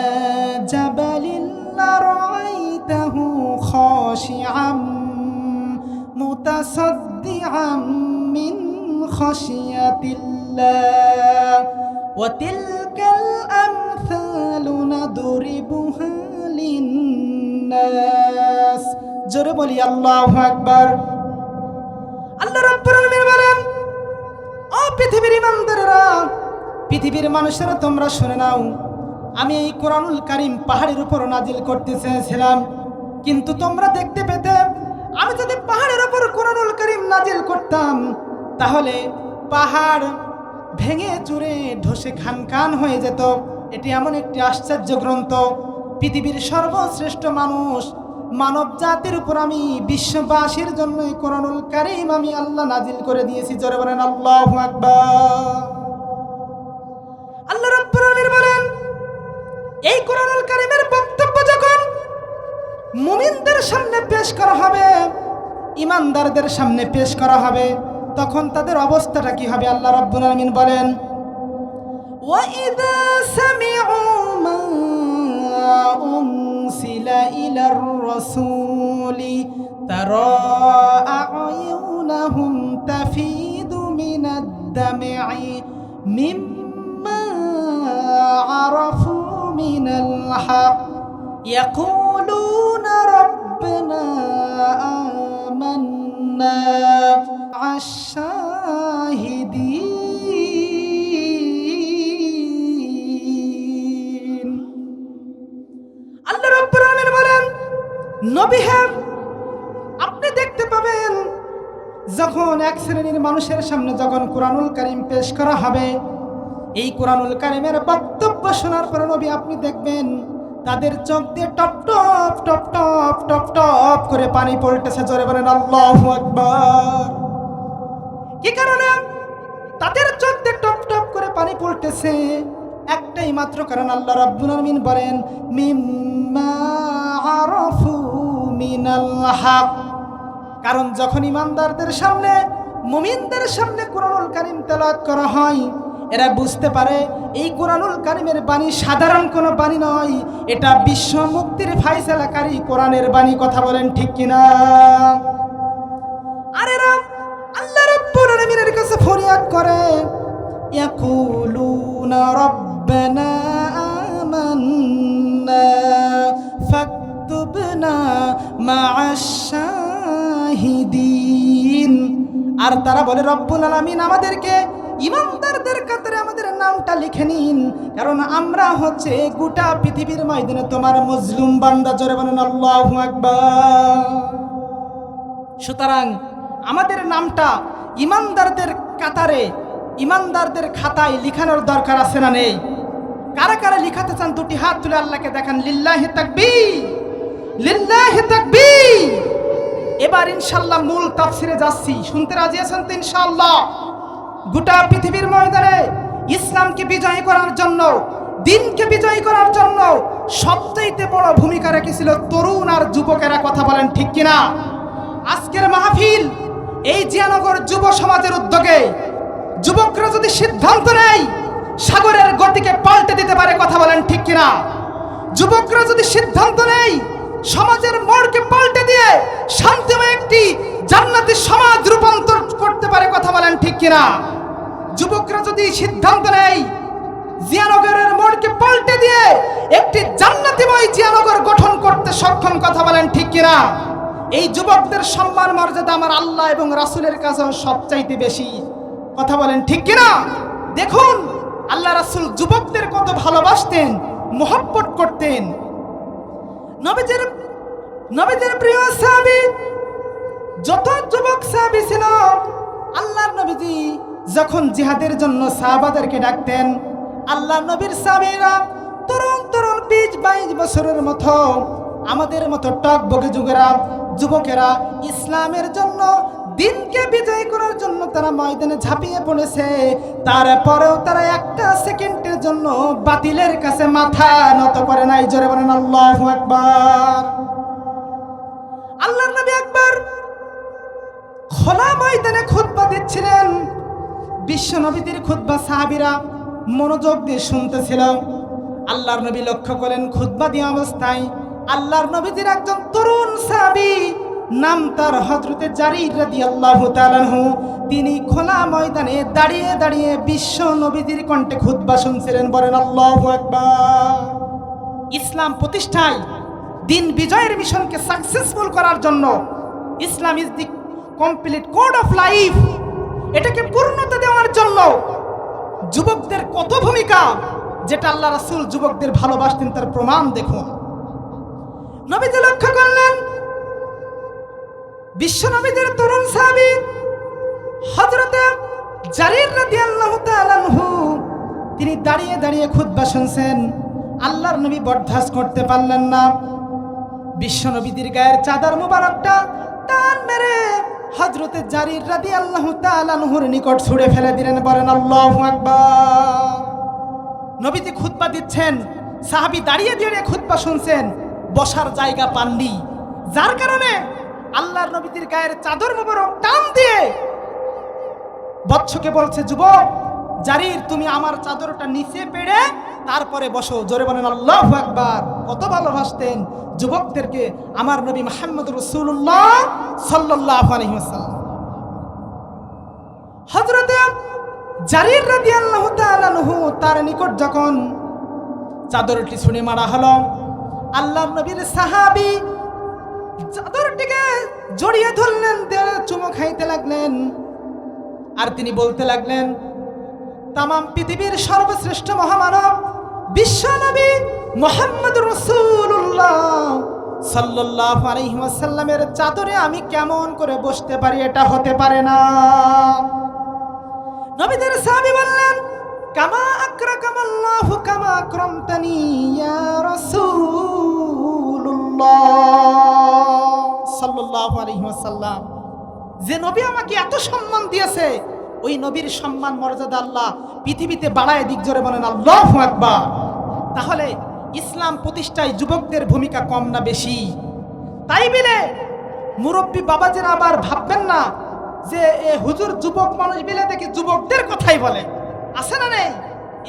জাবালিন লারাআইতাহু খাশিআম মুতাসাদ্দিআম মিন খাশিয়াতিল্লাহ ওয়া তিলকাল আমসালু নাদরিবুহা লিন্নাস। জোরে বলি আল্লাহু আকবার। আল্লাহ রাব্বুল আলামিন বলেন, ও পৃথিবীর ইমানদারেরা, পৃথিবীর মানুষেরা তোমরা শুনে নাও, আমি এই কোরআনুল কারীম পাহাড়ের উপর নাজিল করতে চেয়েছিলাম, কিন্তু তোমরা দেখতে পেতে আমি যদি পাহাড়ের উপর কোরআনুল কারীম নাজিল করতাম তাহলে পাহাড় ভেঙে চুরে ধসে খানখান হয়ে যেত। এটি এমন একটি আশ্চর্য গ্রন্থ, পৃথিবীর সর্বশ্রেষ্ঠ মানুষ মানব জাতির উপর আমি বিশ্ববাসীর জন্য এই কোরআনুল কারীম আমি আল্লাহ নাজিল করে দিয়েছি। জোরে বলেন আল্লাহু আকবার। আল্লাহ রাব্বুল আলামিন বলেন, এই কোরআনুল কারীমের বক্তব্য যখন মুমিনদের সামনে পেশ করা হবে, ইমানদারদের সামনে পেশ করা হবে, তখন তাদের অবস্থাটা কি হবে? আল্লাহ রাব্বুল আলামিন বলেন, ওয়া ইযা সামি'ু মা উনসিলা ইলার রাসূলি তারা আ'য়ুনাহুম তাফিদু মিনাদ দাম'i মিম্মা আরাফু মিনাল হক ইয়াকুলুনা রাব্বানা আমান্না আশ-শাহিদিন। আল্লাহ রাব্বুল আলামিন বলেন, নবী হে, আপনি দেখতে পাবেন যখন এক শ্রেণীর মানুষের সামনে যখন কোরআনুল কারীম পেশ করা হবে, এই কোরআনুল কারীমের বক্তব্য শোনার পর নবী আপনি দেখবেন তাদের চোখ দিয়ে top top top top top top করে পানি পড়তেছে। জোরে বলেন আল্লাহু আকবার। কি কারণে তাদের চোখ দিয়ে টপ টপ করে পানি পড়তেছে? একটাই মাত্র কারণ। আল্লাহ রাব্বুল আলামিন বলেন, মিম্মা আরাফু মিনাল হক। কারণ যখন ইমানদারদের সামনে, মুমিনদের সামনে কোরআনুল কারীম তেলাওয়াত করা হয়, এরা বুঝতে পারে এই কোরআনুল কারীমের বাণী সাধারণ কোনো বাণী নয়, এটা বিশ্ব মুক্তির ফায়সালাকারী কোরআনের বাণী। কথা বলেন ঠিক কিনা? আর এরা আল্লাহ রাব্বুল আলামিনের কাছে ফরিয়াদ করে, ইয়াকুলুনা রাব্বানা আমান্না ফাকতুবনা মা'আশ শাহিদিন। আর তারা বলে রব্বুল আলামিন আমাদেরকে ইমানদারদের কাতারে আমাদের নামটা লিখে নিন, কারণ আমরা হচ্ছে গোটা পৃথিবীর ময়দানে তোমার মজলুম বান্দা। জোরে বলেন আল্লাহু আকবার। সুতরাং আমাদের নামটা ইমানদারদের কাতারে, ইমানদারদের খাতায় লিখানোর দরকার আছে না নেই? কারা কারা লিখাতে চান দুটি হাত তুলে আল্লাহকে দেখান। লিল্লাহি তাকবীর, লিল্লাহি তাকবীর। এবার ইনশাআল্লাহ মূল তাফসিরে যাচ্ছি, শুনতে রাজি আছেন তো ইনশাআল্লাহ? গোটা পৃথিবীর ময়দানে ইসলামকে বিজয়ী করার জন্য, দিনকে বিজয়ী করার জন্য সবচেয়ে বড় ভূমিকা রেখেছিল তরুণ আর যুবকেরা। কথা বলেন ঠিক কিনা? আজকের মাহফিল এই জিয়ানগর যুব সমাজের উদ্যোগে যুবকরা যদি সিদ্ধান্ত নেয় সাগরের গতিকে পাল্টে দিতে পারে। কথা বলেন ঠিক কিনা? যুবকরা যদি সিদ্ধান্ত নেয় সমাজের মোড়কে পাল্টে দিয়ে শান্তিময় একটি জান্নাতি সমাজ রূপান্তর করতে পারে। কথা বলেন ঠিক কিনা? যুবকরা যদি সিদ্ধান্ত নেয় জিয়ানগরের মোড়কে পাল্টে দিয়ে একটি জান্নাতিময় জিয়ানগর গঠন করতে সক্ষম। কথা বলেন ঠিক কিনা? এই যুবকদের সম্মান মর্যাদা আমার আল্লাহ এবং রাসূলের কাছে সবচাইতে বেশি। কথা বলেন ঠিক কিনা? দেখুন আল্লাহ রাসূল যুবকদের কত ভালোবাসতেন, মহব্বত করতেন। নবীদের প্রিয় সাহাবী যত যুবক সাহাবী ছিল, আল্লাহর নবীজি যখন জিহাদের জন্য সাহাবাদেরকে ডাকতেন, আল্লাহর নবীর সাহাবীরা তরুণ 20-22 বছরের মতো আমাদের মতো টকবগে যুবকেরা ইসলামের জন্য, দিনকে বিজয় করার জন্য তারা ময়দানে ঝাঁপিয়ে পড়েছে। তারপরেও তারা একটা সেকেন্ডের জন্য বাতিলের কাছে মাথা নত করে নাই। জোরে বলেন আল্লাহু আকবার। আল্লাহর নবী একবার খোলা ময়দানে খুতবা দিচ্ছিলেন। বিশ্ব নবীর খুতবা সাহাবীরা মনোযোগ দিয়ে শুনতেছিল। আল্লাহর নবী লক্ষ্য করেন খুতবা দিয়ে অবস্থায় আল্লাহর নবীর একজন তরুণ সাহাবী, নাম তার হযরতে জারির রাদিয়াল্লাহু তাআলা আনহু, তিনি খোলা ময়দানে দাঁড়িয়ে দাঁড়িয়ে বিশ্ব নবীর কণ্ঠে খুতবা শুনছিলেন। বলেন আল্লাহু আকবার। ইসলাম প্রতিষ্ঠায়, দিন বিজয়ের মিশনকে সাকসেসফুল করার জন্য Islam is the complete code of life, এটাকে পূর্ণতা দেওয়ার জন্য যুবকদের কত ভূমিকা, যেটা আল্লাহ রাসূল যুবকদের ভালোবাসতেন তার প্রমাণ দেখুন। নবীজি লক্ষ্য করলেন বিশ্ব নবীদের তরুণ সাহাবী হযরতে জারির রাদিয়াল্লাহু তাআলা আনহু, তিনি দাঁড়িয়ে দাঁড়িয়ে খুতবা শুনছেন। আল্লাহর নবী বরদাস্ত করতে পারলেন না। বিশ্ব নবীদের গায়ের চাদর মুবারকটা টান মেরে হযরতে জারির রাদিয়াল্লাহু তাআলা আনহুর নিকট ছুঁড়ে ফেলে দিলেন। বলেন আল্লাহু আকবার। নবীজি খুতবা দিচ্ছেন, সাহাবী দাঁড়িয়ে দাঁড়িয়ে খুতবা শুনছেন, বসার জায়গা পাননি, যার কারণে আল্লাহর নবীর গায়ের চাদর মুবারক টান দিয়ে বৎসকে বলছে, যুবক জারির, তুমি আমার চাদরটা নিচে পেড়ে তারপরে বসো। জোরে বলেন আল্লাহু আকবার। কত ভালোবাসতেন যুবকদেরকে আমার নবী মুহাম্মদ রাসূলুল্লাহ সাল্লাল্লাহু আলাইহি ওয়াসাল্লাম। হযরতে জারির রাদিয়াল্লাহু তাআলা আনহু তার নিকট যখন চাদরটি ছুঁড়ে মারা হলো, আল্লাহর নবীর সাহাবী চাদরটিকে জড়িয়ে ধরলেন, চুমো খাইতে লাগলেন। আর তিনি বলতে লাগলেন, তামাম পৃথিবীর সর্বশ্রেষ্ঠ মহামানব বিশ্ব নবী মুহাম্মদুর রাসূলুল্লাহ সাল্লাল্লাহু আলাইহি ওয়াসাল্লামের চাদরে আমি কেমন করে বসতে পারি? এটা হতে পারে না। নবীদের সাহাবী বললেন, কামা আকরাকামাল্লাহু কামা আকরামতানি ইয়া রাসূলুল্লাহ সাল্লাল্লাহু আলাইহি ওয়াসাল্লাম। যে নবী আমাকে এত সম্মান দিয়েছে, ওই নবীর সম্মান মর্যাদা আল্লাহ পৃথিবীতে বাড়ায় দিক। জোরে বলেন আল্লাহু আকবার। তাহলে ইসলাম প্রতিষ্ঠায় যুবকদের ভূমিকা কম না বেশি? তাই বলে মুরব্বী বাবাজিরা আবার ভাববেন না যে এ হুজুর যুবক মানুষ বলে দেখি যুবকদের কথাই বলে, আছে না নেই?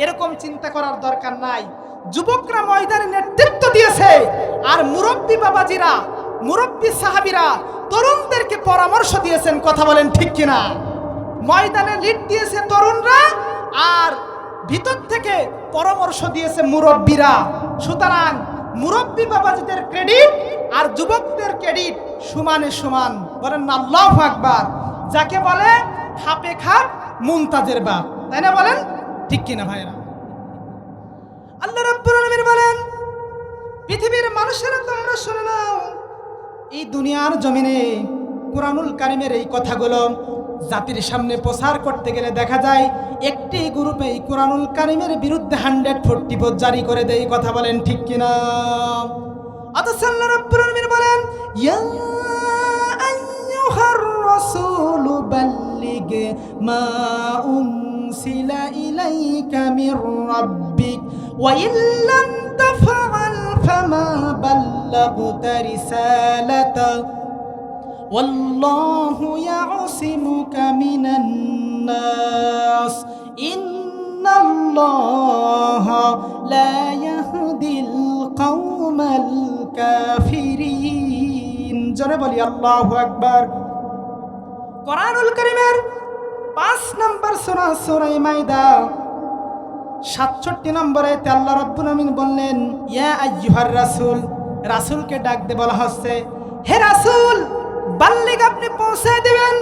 এরকম চিন্তা করার দরকার নাই। যুবকরা ময়দানে নেতৃত্ব দিয়েছে, আর মুরব্বী বাবাজিরা, মুরব্বী সাহাবীরা তরুণদেরকে পরামর্শ দিয়েছেন। কথা বলেন ঠিক কিনা? ময়দানে লিড দিয়েছে তরুণরা, আর ভিতর থেকে পরামর্শ দিয়েছে মুরব্বীরা। সুতরাং মুরব্বী বাবাজিদের ক্রেডিট আর যুবকদের ক্রেডিট সমানে সমান। বলেন না আল্লাহু আকবার। যাকে বলে খাপে খাপ মুমতাজের বাপ, তাই না? বলেন ঠিক কিনা ভাইরা? আল্লাহ রাব্বুল আলামিন বলেন, পৃথিবীর মানুষেরা তোমরা শুনে নাও, এই দুনিয়ার জমিনে কুরআনুল কারীমের এই কথাগুলো জাতির সামনে প্রচার করতে গেলে দেখা যায় একটি গ্রুপে এই কুরআনুল কারীমের বিরুদ্ধে 140 জারি করে দেয়। কথা বলেন ঠিক কিনা? অথচ আল্লাহ রাব্বুল আলামিন বলেন, ইয়া আইয়ুহার রাসূলু বাল্লিগ মা উনসিলা ইলাইকা মির রাব্বিক ওয়া ইল্লাম তাফআল ফামা বাল্লাগতা রিসালাতা ওয়াল্লাহু ইয়াসিমুকা মিনান নাস ইন্নাল্লাহা লা ইয়াহদিল কওমাল কাফিরিন। জোরে বলি আল্লাহু আকবার। কুরআনুল কারীমের 5 নম্বর সূরা সূরা মাইদা 67 নম্বর আয়াতে আল্লাহ রাব্বুল আলামিন বললেন, ইয়া আইয়ুহার রাসূল, রাসূলকে ডাক দিয়ে বলা হচ্ছে, হে রাসূল, বাল্লিগ, আপনি পৌঁছায় দিবেন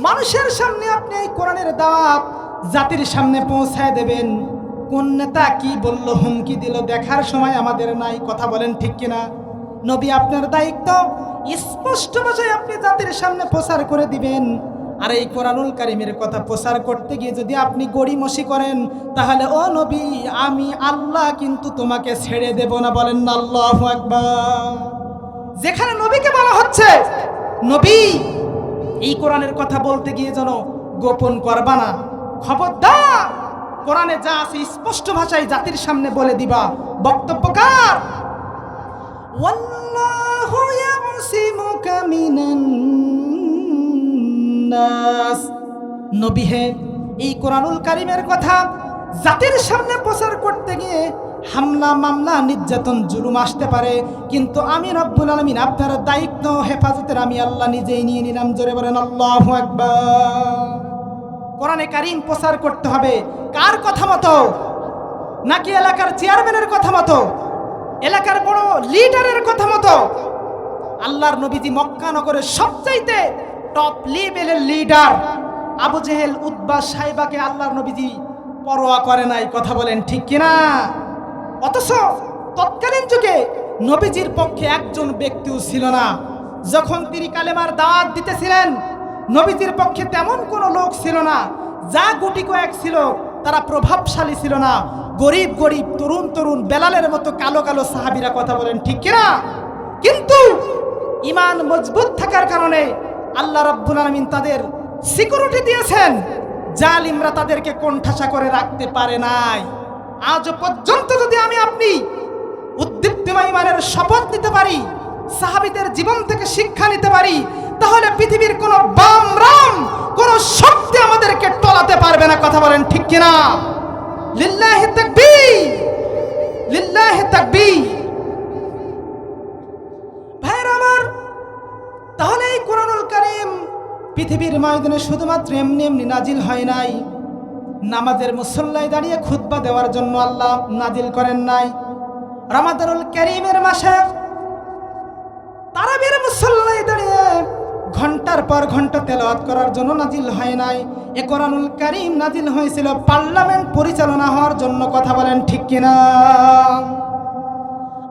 মানুষের সামনে, আপনি এই কোরআনের দাওয়াত জাতির সামনে পৌঁছায় দেবেন। কোন নেতা কি বলল, হুমকি দিল, দেখার সময় আমাদের নাই। কথা বলেন ঠিক কিনা? নবী, আপনার দায়িত্ব স্পষ্ট ভাষায় আপনি জাতির সামনে প্রচার করে দিবেন। আর এই কোরআনুল কারীমের কথা প্রচার করতে গিয়ে যদি আপনি গড়িমসি করেন, তাহলে ও নবী, আমি আল্লাহ কিন্তু তোমাকে ছেড়ে দেব না। বলেন না আল্লাহু আকবার। যেখানে নবীকে বলা হচ্ছে, নবী এই কোরআনের কথা বলতে গিয়ে যেন গোপন করবা না, খবরদার, কোরআনে যা আছে স্পষ্ট ভাষায় জাতির সামনে বলে দিবা। বক্তব্য কার? ওয়াল্লাহু ইয়াসিমুকা মিনান নাস। নবী হে, এই কোরআনুল কারীমের কথা জাতির সামনে প্রচার করতে গিয়ে হামলা, মামলা, নির্যাতন, জুলুম আসতে পারে, কিন্তু আমি রব্বুল আলামিন আপনার দায়িত্ব হেফাজতের আমি আল্লাহ নিজেই নিয়ে নিলাম। জোরে বলেন আল্লাহু আকবার। কোরআনে কারীম প্রচার করতে হবে কার কথা মতো? নাকি এলাকার চেয়ারম্যানের কথা মতো, এলাকার বড় লিডারের কথা মতো? আল্লাহর নবীজি মক্কা নগরের সবচাইতে টপ লেভেলের লিডার আবু জেহেল, উতবা, সাইবাকে আল্লাহর নবীজি পরোয়া করে নাই। কথা বলেন ঠিক কিনা? অথচ তৎকালীন যুগে নবীজির পক্ষে একজন ব্যক্তিও ছিল না। যখন তিনি কালেমার দাওয়াত দিতেছিলেন, নবীজির পক্ষে তেমন কোনো লোক ছিল না। যা গুটি কয়েক ছিল তারা প্রভাবশালী ছিল না। গরিব গরিব, তরুণ তরুণ, বেলালের মতো কালো কালো সাহাবীরা। কথা বলেন ঠিক কিনা? কিন্তু ঈমান মজবুত থাকার কারণে আল্লাহ রাব্বুল আলামিন তাদের সিকিউরিটি দিয়েছেন। জালিমরা তাদেরকে কোণঠাসা করে রাখতে পারে নাই। আজ পর্যন্ত যদি আমি আপনি উদ্দীপ্তময় ঈমানের শপথ নিতে পারি, সাহাবীদের জীবন থেকে শিক্ষা নিতে পারি, তাহলে পৃথিবীর কোন বাম রাম, কোন শক্তি আমাদেরকে টলাতে পারবে না। কথা বলেন ঠিক কিনা? লিল্লাহি তাকবীর, লিল্লাহি তাকবীর। ভাইরা আমার, তাহলে এই কোরআনুল কারীম পৃথিবীর ময়দানে শুধুমাত্র এমনি এমনি নাজিল হয় নাই। নামাজের মুসল্লায় দাঁড়িয়ে খুতবা দেওয়ার জন্য আল্লাহ নাজিল করেন নাই। রমাদানুল কারীমের মাসে তারাবির মুসল্লায় দাঁড়িয়ে ঘন্টার পর ঘন্টা তেলাওয়াত করার জন্য নাজিল হয় নাই। এ কোরআনুল কারীম নাজিল হয়েছিল পার্লামেন্ট পরিচালনা হওয়ার জন্য। কথা বলেন ঠিক কিনা?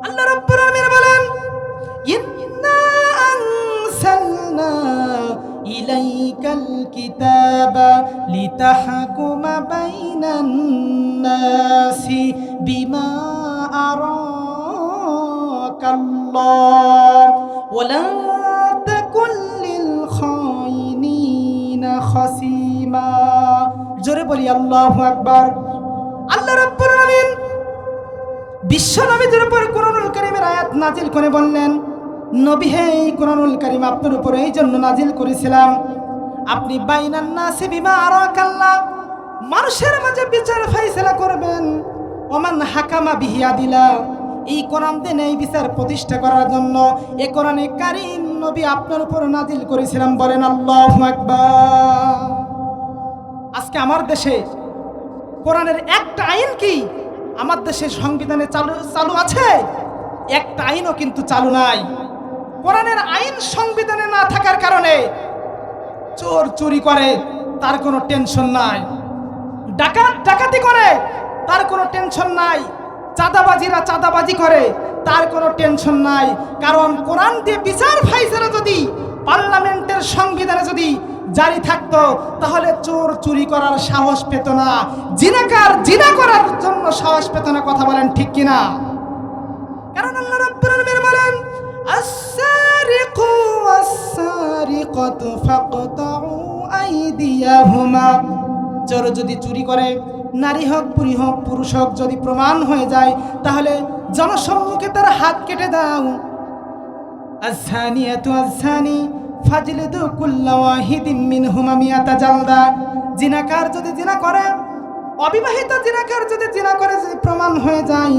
আল্লাহ রাব্বুল আলামিন বলেন, ইন্না আনসালনা ইলাইকাল কিতাবা লিতাহকুমা বাইনান নাসি বিমা আরাকাল্লাহ ওয়ালা তাকুল লিল খাইনিনা খাসিমা। জোরে বলি আল্লাহু আকবার। আল্লাহ রাব্বুল আলামিন বিশ্ব নবীদের উপর কোরআনুল কারীমের আয়াত নাজিল করে বললেন, নবী হে, এই কোরআনুল কারীম আপনার উপর এই জন্য নাজিল করেছিলাম, আপনি বাইনান নাসি বিমা আরাকাল্লাহ, মানুষের মাঝে বিচার ফাইসলা করবেন। ওমান হাকামা বিহি আদিলা, এই কোরআন দিয়ে ন্যায় বিচার প্রতিষ্ঠা করার জন্য এই কোরআনে কারীম নবী আপনার উপর নাজিল করেছিলাম। বলেন আল্লাহু আকবার। আজকে আমার দেশে কোরআনের একটা আইন কি আমার দেশের সংবিধানে চালু আছে? একটা আইনও কিন্তু চালু নাই। কোরআনের আইন সংবিধানে না থাকার কারণে চোর চুরি করে তার কোনো টেনশন নাই, ডাকাত ডাকাতি করে তার কোনো টেনশন নাই, চাঁদাবাজিরা চাঁদাবাজি করে তার কোনো টেনশন নাই। কারণ কোরআন দিয়ে বিচার ফাইসালা যদি পার্লামেন্টের সংবিধানে যদি জারি থাকতো তাহলে চোর চুরি করার সাহস পেত না, জিনাকার জিনা করার জন্য সাহস পেত না। কথা বলেন ঠিক কিনা? কারণ আল্লাহ রাব্বুল আলামিন বলেন আস-সারিকু ওয়াস-সারিকাতু ফাকতাউ আইদিয়াহুমা। চোর যদি চুরি করে, নারী হোক পুরুষ হোক, যদি প্রমাণ হয়ে যায় তাহলে জনসম্মুখে তার হাত কেটে দাও। আস-সানিয়াতু আস-সানি ফাজলিদু কুল্লা ওয়াহিদিন মিনহুমা মিয়াতা জালদা। জিনাকার যদি জিনা করে, অবিবাহিত জিনাকার যদি জিনা করে যদি প্রমাণ হয়ে যায়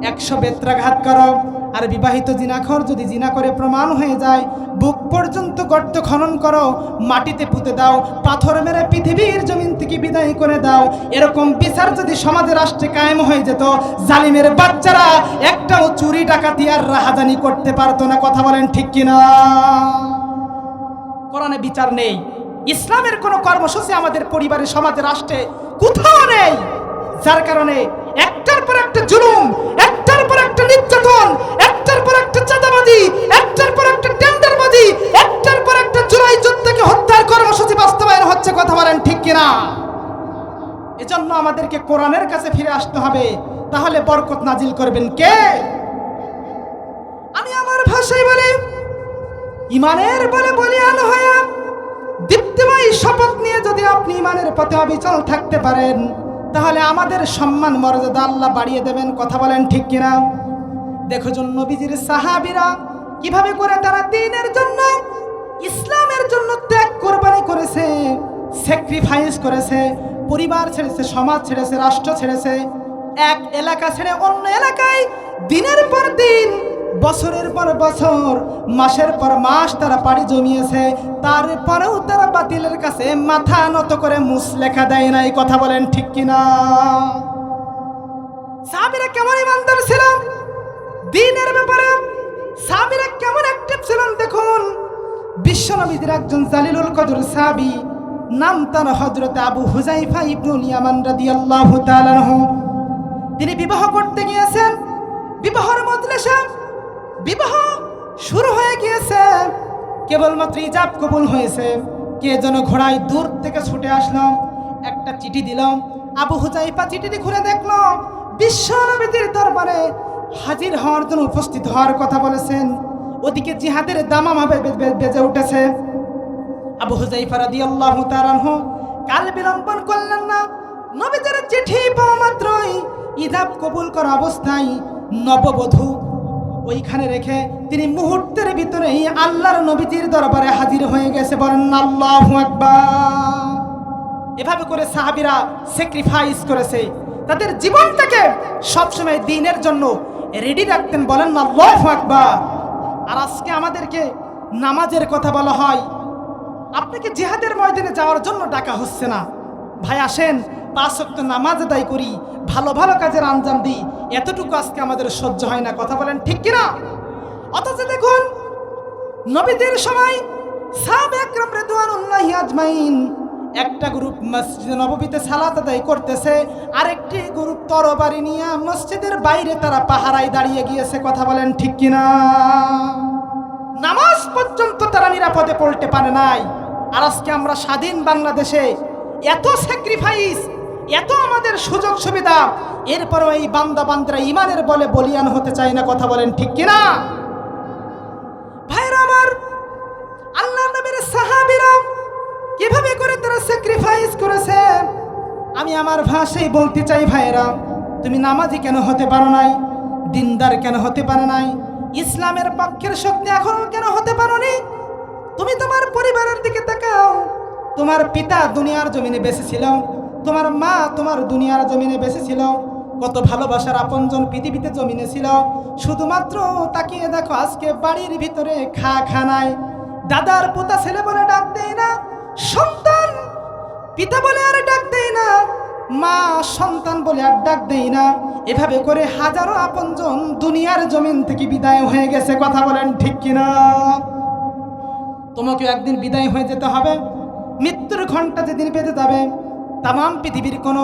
100 বেত্রাঘাত করো। আর বিবাহিত জিনাখোর যদি জিনা করে প্রমাণ হয়ে যায় বুক পর্যন্ত গর্ত খনন করো, মাটিতে পুঁতে দাও, পাথর মেরে পৃথিবীর জমিন থেকে বিদায় করে দাও। এরকম বিচার যদি সমাজে রাষ্ট্রে কায়েম হয়ে যেত, জালিমের বাচ্চারা একটাও চুরি ডাকাতি আর রাহাজানি করতে পারতো না। কথা বলেন ঠিক কিনা? কোরআনে বিচার নেই, ইসলামের কোনো কর্মসূচি আমাদের পরিবারে, সমাজে, রাষ্ট্রে কোথাও নেই। যার কারণে একটার পর একটা জুলুম, একটার পর একটা নির্যাতন, একটার পর একটা চাঁদাবাজি, একটার পর একটা টেন্ডারবাজি, একটার পর একটা জুলাই যোদ্ধাকে হত্যার কর্মসূচি বাস্তবায়ন হচ্ছে। কথা বলেন ঠিক কিনা? এজন্য আমাদেরকে কোরআনের কাছে ফিরে আসতে হবে। তাহলে বরকত নাজিল করবেন কে? আমি আমার ভাষায় বলি, ইমানের বলে বলিয়ান হয়ে দীপ্তিময় শপথ নিয়ে যদি আপনি ইমানের পথে অবিচল থাকতে পারেন তাহলে আমাদের সম্মান মর্যাদা আল্লাহ বাড়িয়ে দেবেন। কথা বলেন ঠিক কিনা? দেখো জন নবীজির সাহাবীরা কিভাবে করে তারা দ্বীনের জন্য, ইসলামের জন্য ত্যাগ কোরবানি করেছে, স্যাক্রিফাইস করেছে, পরিবার ছেড়েছে, সমাজ ছেড়েছে, রাষ্ট্র ছেড়েছে, এক এলাকা ছেড়ে অন্য এলাকায় দিনের পর দিন, বছরের পর বছর, মাসের পর মাস তারা পাড়ি জমিয়েছে। তারপরেও তারা বাতিলের কাছে মাথা নত করে মুসলেখা দেয় নাই। কথা বলেন ঠিক কিনা? সাহাবীরা কেমন ইমানদার ছিল দ্বীনের ব্যাপারে, সাহাবীরা কেমন অ্যাক্টিভ ছিলেন দেখুন। বিশ্বনবীর একজন জালিলুল কদর সাহাবী, নাম তার হযরত আবু হুযাইফা ইবনুল ইয়ামান রাদিয়াল্লাহু তাআলা আনহু। তিনি বিবাহ করতে গিয়েছেন, বিবাহের মজলিসে বিবাহ শুরু হয়ে গিয়েছে, কেবলমাত্র ইজাব কবুল হয়েছে। কে যেন ঘোড়ায় দূর থেকে ছুটে আসলো, একটা চিঠি দিল। আবু হুযাইফা চিঠিটি খুলে দেখলো বিশ্বনবীর দরবারে হাজির হওয়ার জন্য উপস্থিত হওয়ার কথা বলেছেন। ওদিকে জিহাদের দামামা বেজে উঠেছে। আবু হুযাইফা রাদিয়াল্লাহু তাআলা আনহু কাল বিলম্বন করলেন না। নবীদের চিঠি পাওয়া মাত্রই ইজাব কবুল করা অবস্থায় নববধূ ওইখানে রেখে তিনি মুহূর্তের ভিতরেই আল্লাহর নবীজির দরবারে হাজির হয়ে গেছে। বলেন আল্লাহু আকবার। এভাবে করে সাহাবীরা স্যাক্রিফাইস করেছে, তাদের জীবনটাকে সবসময় দ্বীনের জন্য রেডি রাখতেন। বলেন আল্লাহু আকবার। আর আজকে আমাদেরকে নামাজের কথা বলা হয়, আপনাকে জিহাদের ময়দানে যাওয়ার জন্য ডাকা হচ্ছে না। ভাই আসেন 5 ওয়াক্ত নামাজ আদায় করি, ভালো ভালো কাজের আঞ্জাম দিই, এতটুকু আজকে আমাদের সহ্য হয় না। কথা বলেন ঠিক কিনা? অথচ দেখুন নবীদের সময় সাহাবা একরাম রিদওয়ানুল্লাহি আজমাইন একটা গ্রুপ মসজিদে নববীতে সালাত আদায় করতেছে, আরেকটি গ্রুপ তরবারি নিয়ে মসজিদের বাইরে তারা পাহারায় দাঁড়িয়ে গিয়েছে। কথা বলেন ঠিক কিনা? নামাজ পর্যন্ত তারা নিরাপদে পড়তে পারে নাই। আর আজকে আমরা স্বাধীন বাংলাদেশে এত স্যাক্রিফাইস, এত আমাদের সুযোগ সুবিধা, এরপরও এই বান্দা বান্দারা ইমানের বলে বলিয়ান হতে চায় না। কথা বলেন ঠিক কিনা? ভাইরা আমার, আল্লাহর নবীর সাহাবীরা কিভাবে করে তারা স্যাক্রিফাইস করেছে, আমি আমার ভাষায় বলতে চাই। ভাইরা, তুমি নামাজি কেন হতে পারো নাই? দিনদার কেন হতে পারো নাই? ইসলামের পক্ষের শক্তি এখনো কেন হতে পারোনি? তুমি তোমার পরিবারের দিকে তাকাও। তোমার পিতা দুনিয়ার জমিনে বেঁচে ছিল, তোমার মা তোমার দুনিয়ার জমিনে বেঁচে ছিল, কত ভালোবাসার আপনজন পৃথিবীতে জমিনে ছিল। শুধুমাত্র তাকিয়ে দেখো আজকে বাড়ির ভিতরে খানায় দাদার পোতা ছেলে বলে ডাক দেয় না, সন্তান পিতা বলে আর ডাক দেয় না, মা সন্তান বলে আর ডাক দেই না। এভাবে করে হাজারো আপনজন দুনিয়ার জমিন থেকে বিদায় হয়ে গেছে। কথা বলেন ঠিক কিনা? তোমাকে একদিন বিদায় হয়ে যেতে হবে। মৃত্যুর ঘণ্টা যেদিন বেজে যাবে, তামাম পৃথিবীর কোনো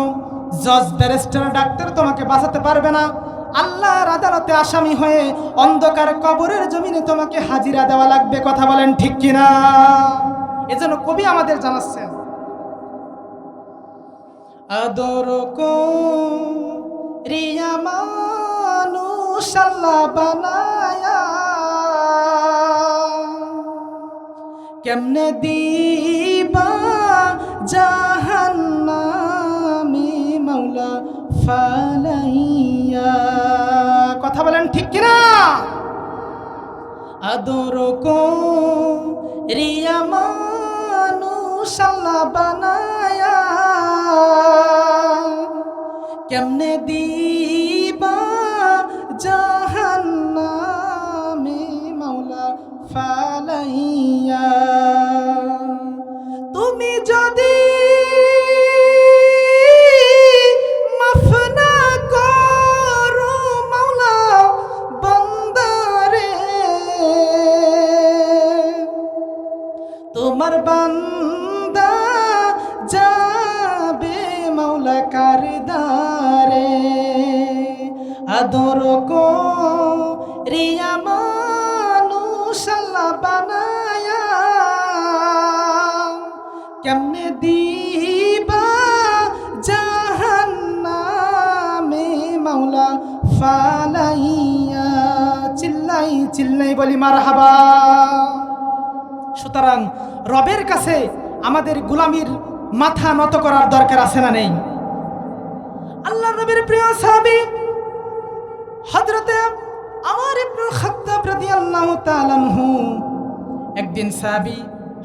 জজ, ব্যারিস্টার, ডাক্তার তোমাকে বাঁচাতে পারবে না। আল্লাহর আদালতে আসামি হয়ে অন্ধকার কবরের জমিনে তোমাকে হাজিরা দেওয়া লাগবে। কথা বলেন ঠিক কিনা? এজন্য কবি আমাদের জানাচ্ছেন, আদর কো রিয়া মানুষ আল্লাহ বানায়া, কেমনে দিবা জাহান্নামে মাওলা ফালাইয়া। কথা বলেন ঠিক কিনা? আদর কো রিয়া মানুষ আল্লাহ বানায়া, কেমনে দিবা জাহান্নামে মাওলা ফালাইয়া। তুমি যদি মাফ না করো মাওলা বান্দারে, তোমার বান্দা যাবে মাওলা কারদারে। আদর কো রিয়া মানুষ আল্লাহ বানায়া, কেমনে দিবা জাহান্নামে মাওলা ফালাইয়া। চিল্লাই চিল্লাই বলি মারহাবা। সুতরাং রবের কাছে আমাদের গোলামির মাথা নত করার দরকার আছে না নেই? আল্লাহর নবীর প্রিয় সাহাবী হযরতে ওমর ইবনে খাত্তাব রাদিয়াল্লাহু তাআলা আনহু, একদিন সাহাবী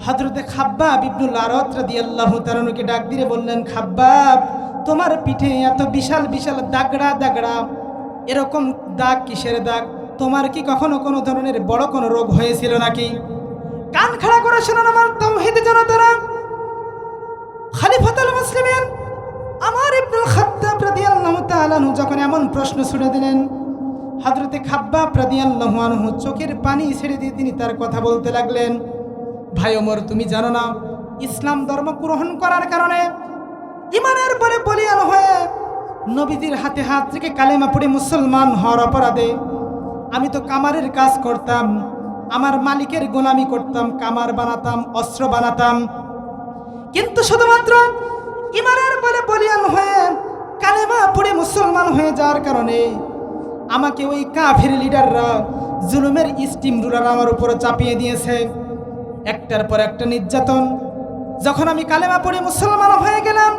হযরতে খাব্বাব ইবনুল আরাত রাদিয়াল্লাহু তাআলা আনহুকে ডাক দিয়ে বললেন, খাব্বাব, তোমার পিঠে এত বিশাল বিশাল দাগড়া দাগড়া, এরকম দাগ কিসের দাগ? তোমার কি কখনো কোনো ধরনের বড় কোনো রোগ হয়েছিল নাকি? কান খাড়া করে শুনুন আমার তাওহীদি জনতারা। খলিফাতুল মুসলিমিন ওমর ইবনুল খাত্তাব রাদিয়াল্লাহু তাআলা আনহু যখন এমন প্রশ্ন ছুড়ে দিলেন, হযরতে খাব্বাব রাদিয়াল্লাহু আনহু চোখের পানি ছেড়ে দিয়ে তিনি তার কথা বলতে লাগলেন, ভাই ওমর, তুমি জানো না ইসলাম ধর্ম গ্রহণ করার কারণে, ঈমানের বলে বলিয়ান হয়ে নবীজির হাতে হাত রেখে কালেমা পড়ে মুসলমান হওয়ার অপরাধে আমি তো কামারের কাজ করতাম, আমার মালিকের গোলামি করতাম, কামার বানাতাম, অস্ত্র বানাতাম, কিন্তু শুধুমাত্র ঈমানের বলে বলিয়ান হয়ে কালেমা পড়ে মুসলমান হয়ে যাওয়ার কারণে আমাকে ওই কাফির লিডাররা, জুলুমের স্টিম রুলার আমার উপরে চাপিয়ে দিয়েছে, একটার পর একটা নির্যাতন। যখন আমি কালেমা পড়ে মুসলমান হয়ে গেলাম,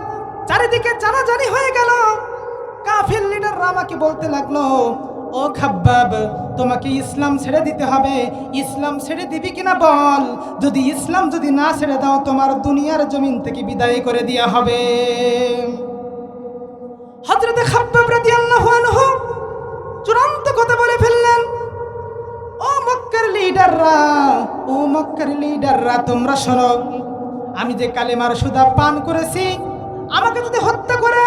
চারিদিকে জানাজানি হয়ে গেল, কাফির লিডাররা আমাকে বলতে লাগলো, ও খাব্বাব, তোমাকে ইসলাম ছেড়ে দিতে হবে, ইসলাম ছেড়ে দিবি কিনা বল, যদি ইসলাম যদি না ছেড়ে দাও তোমার দুনিয়ার জমিন থেকে বিদায় করে দেওয়া হবে। হযরতে খাব্বাব রাদিয়াল্লাহু আনহু চূড়ান্ত কথা বলে ফেললেন, ও মক্কার লিডাররা, ও মক্কার লিডাররা, তোমরা শোনো, আমি যে কালেমার সুদা পান করেছি, আমাকে যদি হত্যা করে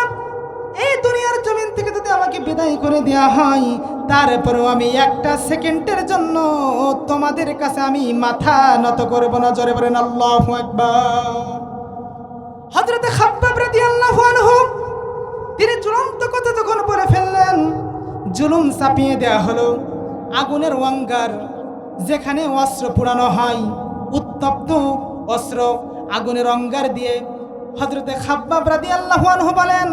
এই দুনিয়ার জমিন থেকে যদি আমাকে বিদায় করে দেওয়া হয়, তারপরেও আমি একটা সেকেন্ডের জন্য তোমাদের কাছে আমি মাথা নত করব না। জোরে বলেন আল্লাহু আকবার। হযরতে খাব্বাব রাদিয়াল্লাহু আনহু তিনি চূড়ান্ত কথা যখন বলে ফেললেন, জুলুম চাপিয়ে দেওয়া হলো, আগুনের অঙ্গার যেখানে অস্ত্র পোড়ানো হয়, উত্তপ্ত অস্ত্র আগুনের অঙ্গার দিয়ে হযরতে খাব্বাব রাদিয়াল্লাহু আনহু বলেন,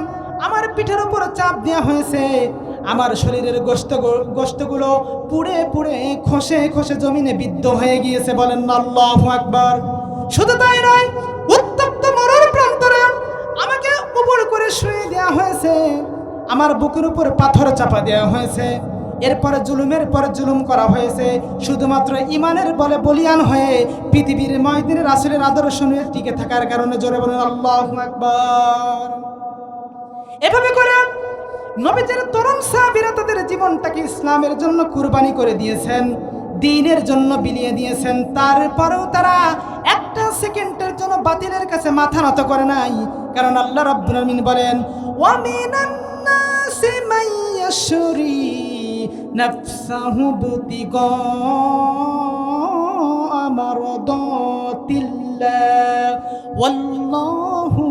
আমার পিঠের উপর চাপ দেওয়া হয়েছে, আমার শরীরের গোশতগুলো পুড়ে পুড়ে খসে খসে জমিনে বিদ্ধ হয়ে গিয়েছে। বলেন আল্লাহু আকবার। শুধু তাই নয়, উত্তপ্ত মরুর প্রান্তরে আমাকে উপর করে শুয়ে দেওয়া হয়েছে, আমার বুকের উপর পাথর চাপা দেওয়া হয়েছে, এরপরে জুলুমের পর জুলুম করা হয়েছে, শুধুমাত্র ঈমানের বলে বলিয়ান হয়ে পৃথিবীর ময়দানে রাসূলের আদর্শ নিয়ে টিকে থাকার কারণে। জোরে বলেন আল্লাহু আকবার। এভাবে করে নবীজির তরুণ সাহাবীরা তাদের জীবনটাকে ইসলামের জন্য কুরবানি করে দিয়েছেন, দ্বীনের জন্য বিলিয়ে দিয়েছেন, তারপরেও তারা একটা সেকেন্ডের জন্য বাতিলের কাছে মাথা নত করে নাই। কারণ আল্লাহ রাব্বুল আলামিন বলেন, ওয়া মিনান নাসি মান ইয়াশরি নাফসাহু বুতিগা মারদাতিল্লাহ ওয়াল্লাহু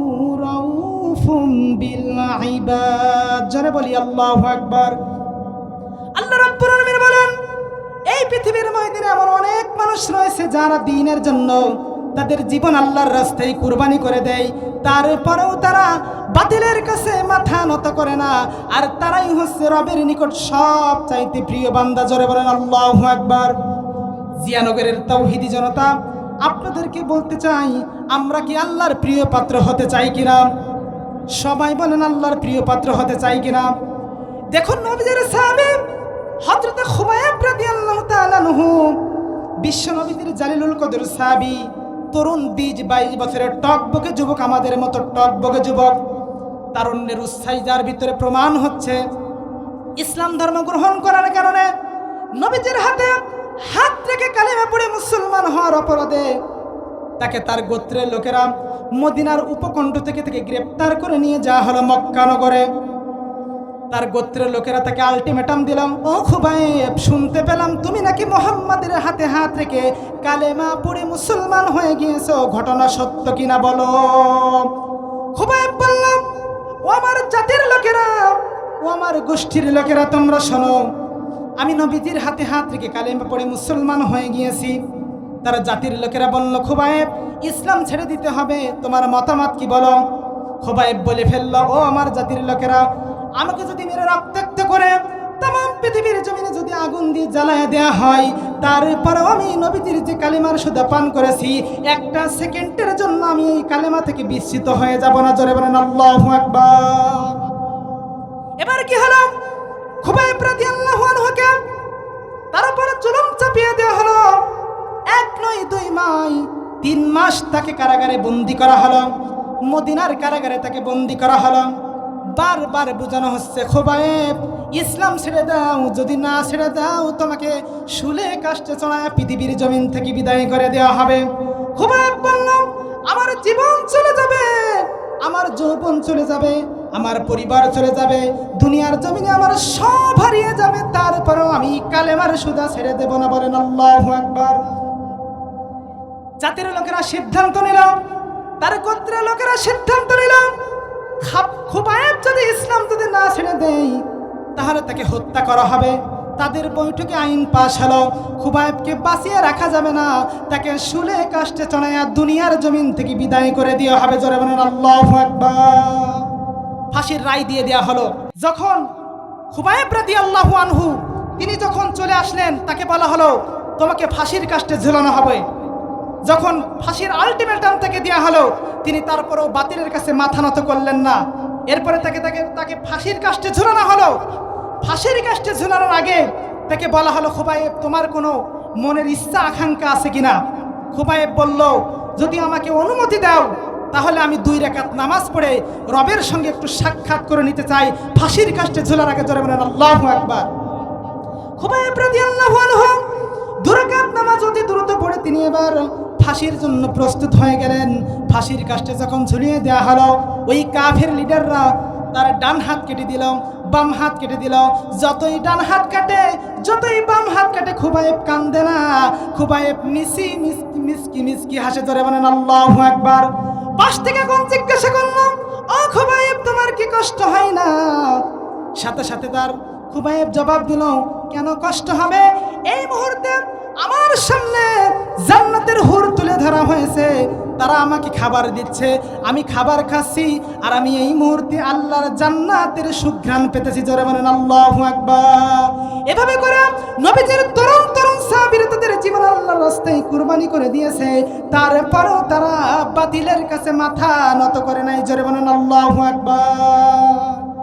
রাউফুম বিল ইবাদ। জোরে বলি আল্লাহু আকবার। আল্লাহ রাব্বুল আলামিন বলেন, এই পৃথিবীর ময়দানে এমন অনেক মানুষ রয়েছে যারা দ্বীনের জন্য তাদের জীবন আল্লাহর রাস্তায় কুরবানি করে দেয়, তারপরেও তারা বাতিলের কাছে মাথা নত করে না, আর তারাই হচ্ছে রবের নিকট সব চাইতে প্রিয় বান্দা। জোরে বলেন আল্লাহু আকবার। জিয়ানগরের তাওহীদি জনতা, আপনাদেরকে বলতে চাই, আমরা কি আল্লাহর প্রিয় পাত্র হতে চাই কিনা? সবাই বলেন আল্লাহর প্রিয় পাত্র হতে চাই কিনা? দেখুন নবীজির সাহাবী হযরত খুবাইব রাদিয়াল্লাহু তাআলা আনহু, বিশ্ব নবীজির জালিলুল কদর সাহাবী, তরুণ 22 বছরের টকবকে যুবক, আমাদের মতো টকবকে যুবক, তারুণ্যের উৎসাহ যার ভিতরে প্রমাণ হচ্ছে ইসলাম ধর্ম গ্রহণ করার কারণে নবীজির হাতে হাত রেখে কালেমা পড়ে মুসলমান হওয়ার অপরাধে তাকে তার গোত্রের লোকেরা মদিনার উপকণ্ঠ থেকে গ্রেপ্তার করে নিয়ে যাওয়া হলো মক্কা নগরে। তার গোত্রের লোকেরা তাকে আলটিমেটাম দিলাম, ও খুবাইব, শুনতে পেলাম তুমি নাকি মুহাম্মাদের হাতে হাত রেখে কালেমা পড়ে মুসলমান হয়ে গিয়েছো, ঘটনা সত্য কিনা বলো। খুবাইব বললাম, ও আমার জাতির লোকেরা, ও আমার গোষ্ঠীর লোকেরা, তোমরা শোনো, আমি নবীজির হাতে হাত রেখে কালেমা পড়ে মুসলমান হয়ে গিয়েছি। তারা জাতির লোকেরা বলল, খুবাইব, ইসলাম ছেড়ে দিতে হবে, তোমার মতামত কি বলো? খুবাইব বলে ফেলল, ও আমার জাতির লোকেরা, আমাকে যদি মেরে রক্তাক্ত করে तमाम পৃথিবীর জমিনে যদি আগুন দিয়ে জ্বালায় দেয়া হয়, তারপরেও আমি নবীজির যে কালেমার সুধা পান করেছি, একটা সেকেন্ডের জন্য আমি এই কালেমা থেকে বিস্মিত হয়ে যাব না। জোরে বলেন আল্লাহু আকবার। এবার কি হলো? খুবাইব রাদিয়াল্লাহু আনহুকে তারপরে জুলুম চাপিয়ে দেওয়া হলো। 1 নয় 2 নয় 3 মাস তাকে কারাগারে বন্দী করা হলো, মদিনার কারাগারে তাকে বন্দী করা হলো। বারবার বোঝানো হচ্ছে, খুবাইব, ইসলাম ছেড়ে দাও, যদি না ছেড়ে দাও তোমাকে শুলে কাষ্টে চড়ায় পৃথিবীর জমিন থেকে বিদায় করে দেওয়া হবে। খুবাইব বলল, আমার জীবন চলে যাবে, আমার যৌবন চলে যাবে, আমার পরিবার চলে যাবে, দুনিয়ার জমিনে আমার সব হারিয়ে যাবে, তারপরেও আমি কালেমার সুধা ছেড়ে দেব না। বলেন আল্লাহু আকবার। জাতির লোকেরা সিদ্ধান্ত নিল, তার গোত্রের লোকেরা সিদ্ধান্ত নিল, খুবাইব যদি ইসলাম যদি না ছেড়ে দেয় তাহলে তাকে হত্যা করা হবে। তাদের বৈঠকে আইন পাশ হলো, খুবাইবকে বাঁচিয়ে রাখা যাবে না, তাকে শুলে কাষ্টে চড়াইয়া দুনিয়ার জমিন থেকে বিদায় করে দেওয়া হবে। জোরে বলেন আল্লাহু আকবার। ফাঁসির রায় দিয়ে দেওয়া হলো। যখন খুবাইব রাদিয়াল্লাহু আনহু তিনি যখন চলে আসলেন, তাকে বলা হলো তোমাকে ফাঁসির কাষ্টে ঝুলানো হবে। যখন ফাঁসির আলটিমেটাম থেকে দেওয়া হলো, তিনি তারপরেও বাতিলের কাছে মাথা নত করলেন না। এরপরে তাকে ফাঁসির কাষ্টে ঝুলানো হলো। ফাঁসির কাষ্টে ঝুলানোর আগে তাকে বলা হলো, খুবাইব, তোমার কোনো মনের ইচ্ছা আকাঙ্ক্ষা আছে কিনা? খুবাইব বলল, যদি আমাকে অনুমতি দাও তাহলে আমি 2 রাকাত নামাজ পড়ে রবের সঙ্গে একটু সাক্ষাৎ করে নিতে চাই ফাঁসির কাষ্টে ঝুলার আগে। জোরে বলেন আল্লাহু আকবার। খুবাইব রাদিয়াল্লাহু আনহু 2 রাকাত নামাজ অতি দ্রুত পড়ে তিনি এবার ফাঁসির জন্য প্রস্তুত হয়ে গেলেন। ফাঁসির কাষ্টে যখন ঝুলিয়ে দেওয়া হলো, ওই কাফের লিডাররা তার ডান হাত কেটে দিল, বাম হাত কেটে দিল। যতই ডান হাত কাটে, যতই বাম হাত কাটে, খুবাইব কান্দে না, খুবাইব মিসকি হাসে। ধরে বলেন আল্লাহু আকবার। পাশ থেকে কোন জিজ্ঞাসা করলো, ও খুবাইব, তোমার কি কষ্ট হয় না? সাথে সাথে তার খুবাইব জবাব দিল, কেন কষ্ট হবে? এই মুহূর্তে আমার সামনে জান্নাতের হুর তুলে ধরা হয়েছে, তারা আমাকে খাবার দিচ্ছে, আমি খাবার খাচ্ছি, আর আমি এই মুহূর্তে আল্লাহর জান্নাতের সুঘ্রাণ পেতেছি। জোরে বলেন আল্লাহু আকবার। এভাবে করে নবীজির তরুণ সাহাবীরা তাদের জীবন আল্লাহর রাস্তায় কুরবানি করে দিয়েছে, তারপরেও তারা বাতিলের কাছে মাথা নত করে নাই। জোরে বলেন আল্লাহু আকবার।